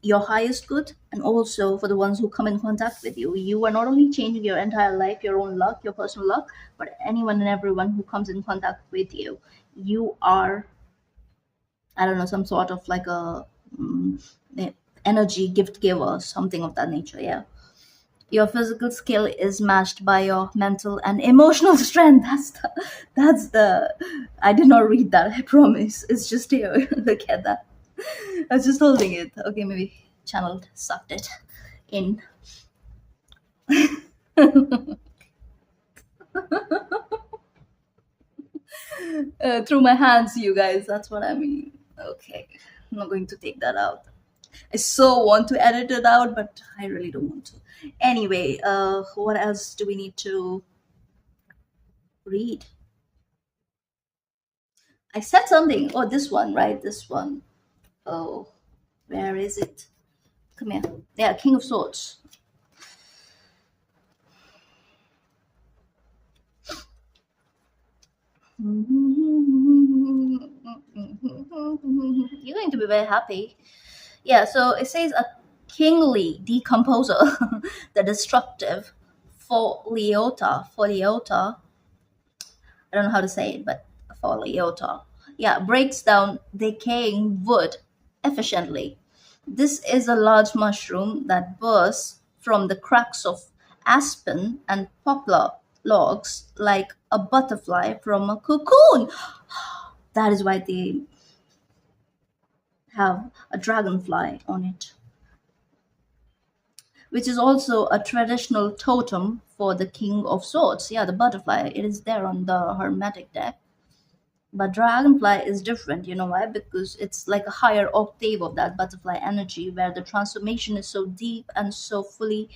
your highest good, and also for the ones who come in contact with you. You are not only changing your entire life, your own luck, your personal luck, but anyone and everyone who comes in contact with you. You are, I don't know, some sort of like a eh, energy gift giver, something of that nature. Yeah. Your physical skill is matched by your mental and emotional strength. That's the I did not read that, I promise. It's just here. Look at that. I was just holding it. Okay, maybe channeled sucked it in. through my hands, you guys. That's what I mean. Okay, I'm not going to take that out. I so want to edit it out, but I really don't want to. Anyway, what else do we need to read? I said something. Oh, this one, right? This one. Oh, where is it? Come here. Yeah, King of Swords. You're going to be very happy. Yeah, so it says a kingly decomposer, the destructive foliota, I don't know how to say it, but foliota, yeah, breaks down decaying wood efficiently. This is a large mushroom that bursts from the cracks of aspen and poplar logs like a butterfly from a cocoon. That is why they have a dragonfly on it, which is also a traditional totem for the King of Swords. Yeah, the butterfly, it is there on the Hermetic deck. But dragonfly is different. You know why? Because it's like a higher octave of that butterfly energy where the transformation is so deep and so fully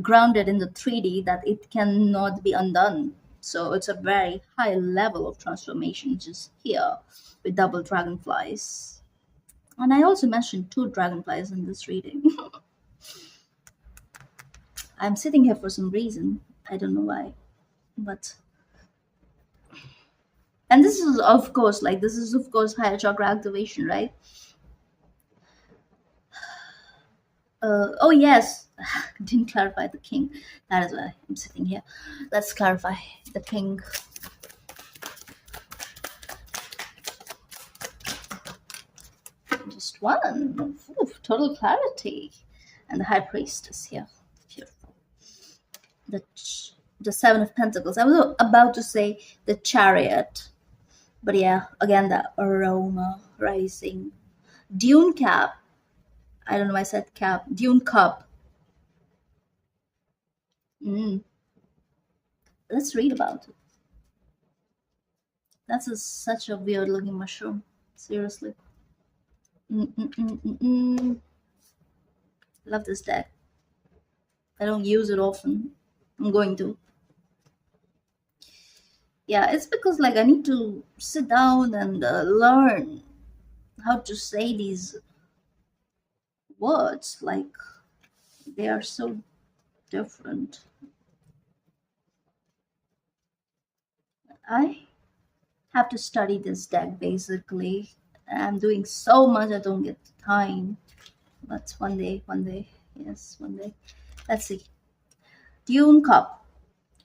grounded in the 3D that it cannot be undone. So it's a very high level of transformation just here with double dragonflies. And I also mentioned two dragonflies in this reading. I'm sitting here for some reason. I don't know why. But and this is of course higher chakra activation, right? Oh yes, didn't clarify the king. That is why I'm sitting here. Let's clarify the king. Just one. Ooh, total clarity. And the high priestess here. Beautiful. The the seven of pentacles. I was about to say the chariot, but yeah, again the aroma rising. Dune cap. I don't know why I said cap. Dune cup. Mm, let's read about it. Such a weird looking mushroom. Seriously. Mm-mm-mm-mm-mm. Love this deck. I don't use it often. I'm going to. Yeah, it's because like I need to sit down and learn how to say these words. Like they are so different. I have to study this deck basically. I'm doing so much I don't get the time. But one day, yes, one day. Let's see. Dune Cup.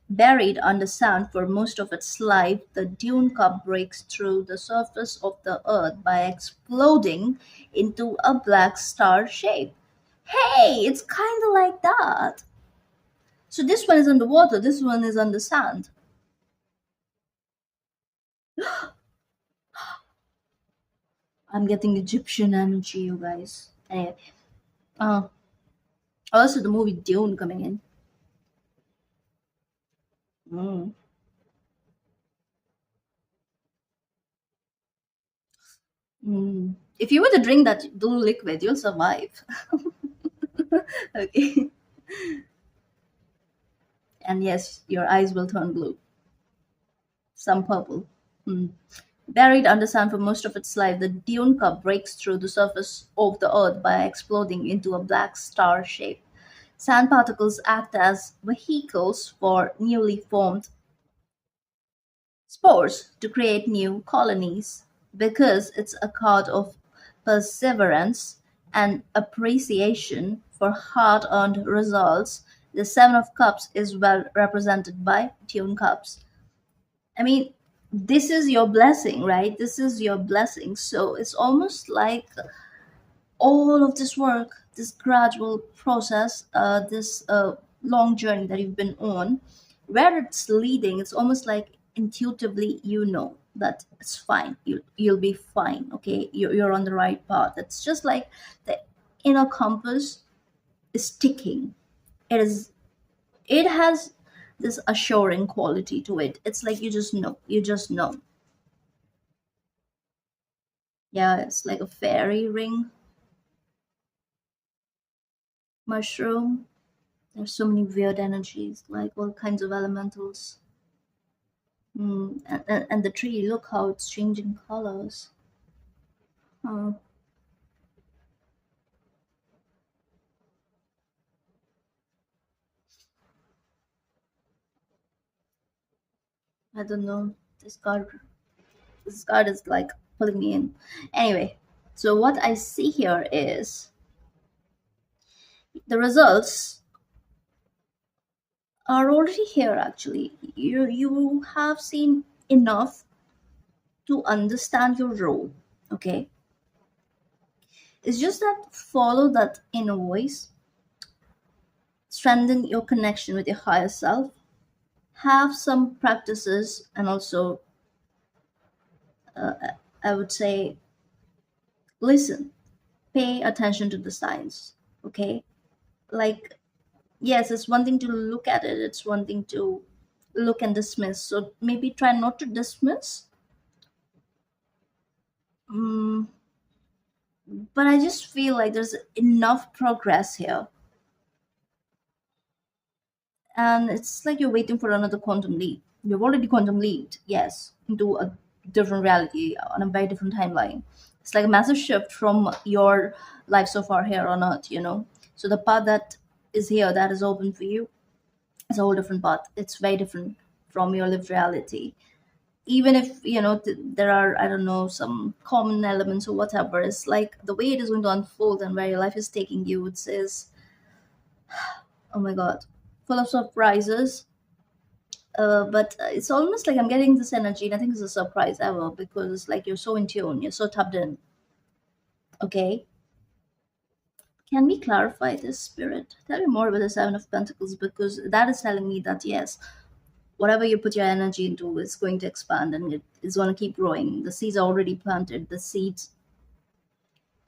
Buried under sand for most of its life, the dune cup breaks through the surface of the earth by exploding into a black star shape. Hey, it's kind of like that. So this one is underwater, this one is under sand. I'm getting Egyptian energy, you guys. Anyway, uh, also the movie Dune coming in. Mm. Mm. If you were to drink that blue liquid, you'll survive. Okay. And yes, your eyes will turn blue. Some purple. Hmm. Buried under sand for most of its life, the dune cup breaks through the surface of the earth by exploding into a black star shape. Sand particles act as vehicles for newly formed spores to create new colonies. Because it's a card of perseverance and appreciation for hard earned results, the Seven of Cups is well represented by Dune Cups. I mean, this is your blessing, right? This is your blessing. So it's almost like all of this work, this gradual process, this long journey that you've been on, where it's leading, it's almost like intuitively you know that it's fine. You'll be fine. Okay, you're on the right path. It's just like the inner compass is ticking. It is. It has this assuring quality to it. It's like you just know. You just know. Yeah, it's like a fairy ring mushroom. There's so many weird energies, like all kinds of elementals. And the tree, look how it's changing colors. Oh, I don't know. This card, this card is like pulling me in. Anyway, so what I see here is the results are already here. Actually, you have seen enough to understand your role. Okay, it's just that follow that inner voice, strengthen your connection with your higher self, have some practices, and also I would say listen, pay attention to the signs. Okay, like yes, it's one thing to look at it, it's one thing to look and dismiss. So maybe try not to dismiss. mm, but I just feel like there's enough progress here, and it's like you're waiting for another quantum leap. You've already quantum leaped, yes, into a different reality on a very different timeline. It's like a massive shift from your life so far here on earth. So the path that is here, that is open for you, is a whole different path. It's very different from your lived reality. Even if there are, I don't know, some common elements or whatever, it's like the way it is going to unfold and where your life is taking you, it says, oh my god, full of surprises. But it's almost like I'm getting this energy, and I think it's a surprise ever, because it's like you're so in tune, you're so tapped in. Okay, can we clarify this, spirit? Tell me more about the Seven of Pentacles, because that is telling me that yes, whatever you put your energy into is going to expand, and it is going to keep growing. The seeds are already planted, the seeds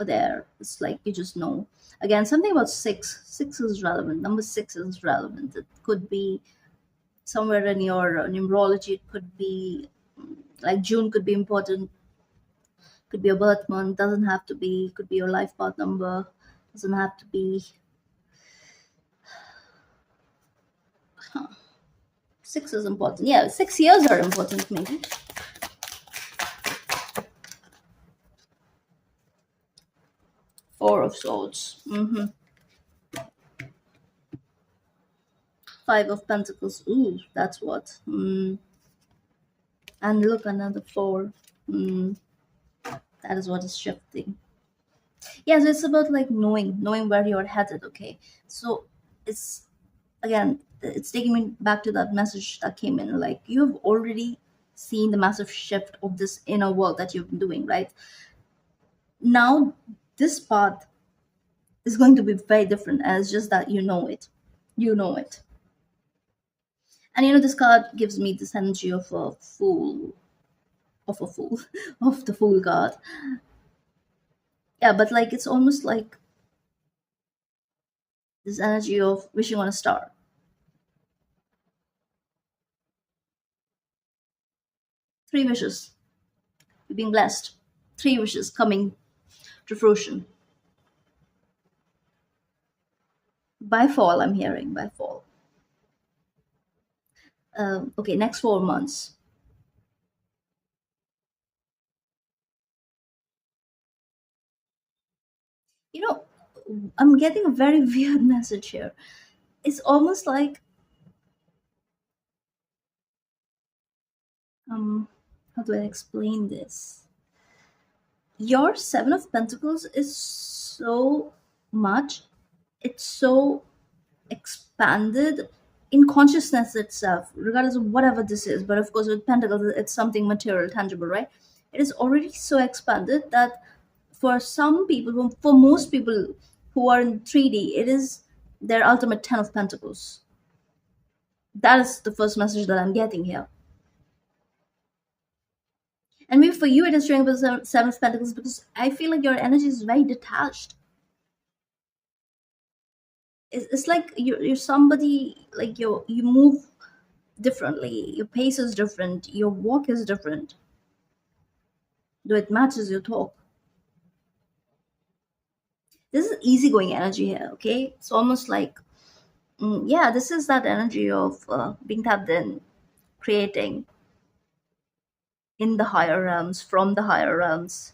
are there. It's like you just know. Again, something about six is relevant. Number six is relevant. It could be somewhere in your numerology. It could be like June could be important, could be a birth month, doesn't have to be, could be your life path number, doesn't have to be. Six is important. Yeah, 6 years are important, maybe. Four of Swords. Five of Pentacles. Ooh, that's what. And look, another four. That is what is shifting. Yeah, so it's about like knowing where you're headed. Okay, so it's, again, it's taking me back to that message that came in. Like, you've already seen the massive shift of this inner work that you've been doing, right? Now this path is going to be very different, and it's just that you know it. And this card gives me this energy of a fool, of a fool, of the fool card. Yeah, but like it's almost like this energy of wishing on a star. Three wishes. You're being blessed. Three wishes coming to fruition. By fall, I'm hearing, by fall. Okay, next 4 months. You know, I'm getting a very weird message here. It's almost like, how do I explain this? Your Seven of Pentacles is so much, it's so expanded in consciousness itself, regardless of whatever this is. But of course, with Pentacles, it's something material, tangible, right? It is already so expanded that for some people, for most people who are in 3D, it is their ultimate Ten of Pentacles. That is the first message that I'm getting here. And maybe for you, it is showing up as Seven of Pentacles, because I feel like your energy is very detached. It's like you're somebody, like you move differently, your pace is different, your walk is different, though it matches your talk. This is easygoing energy here, okay? It's almost like, yeah, this is that energy of being tapped in, creating in the higher realms, from the higher realms.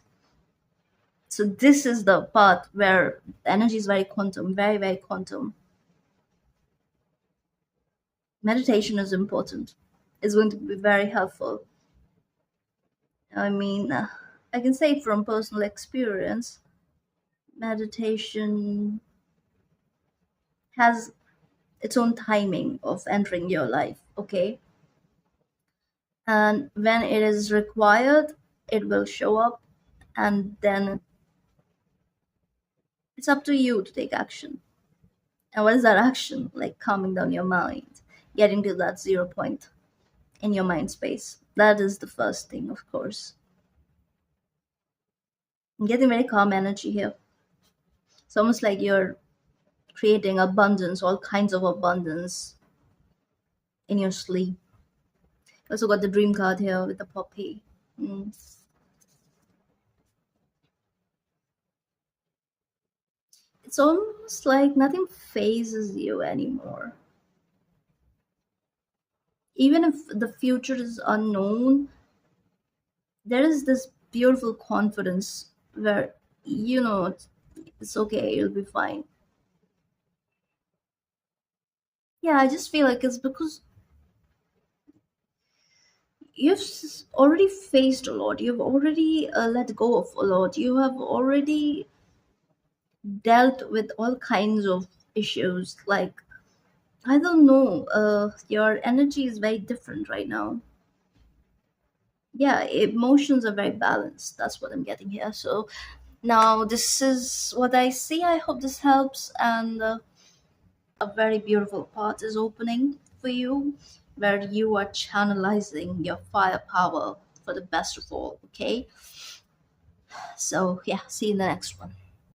So this is the part where energy is very quantum, very, very quantum. Meditation is important. It's going to be very helpful. I mean, I can say from personal experience, meditation has its own timing of entering your life, okay? And when it is required, it will show up, and then it's up to you to take action. And what is that action? Like calming down your mind, getting to that 0 point in your mind space. That is the first thing, of course. I'm getting very calm energy here. It's almost like you're creating abundance, all kinds of abundance in your sleep. Also got the dream card here with the puppy. Mm. It's almost like nothing phases you anymore. Even if the future is unknown, there is this beautiful confidence where you know it's okay, you'll be fine. Yeah, I just feel like it's because already faced a lot. You've already let go of a lot. You have already dealt with all kinds of issues. Like, I don't know, your energy is very different right now. Yeah, emotions are very balanced. That's what I'm getting here. So now this is what I see. I hope this helps. And a very beautiful path is opening for you where you are channelizing your firepower for the best of all. Okay. So, yeah, see you in the next one.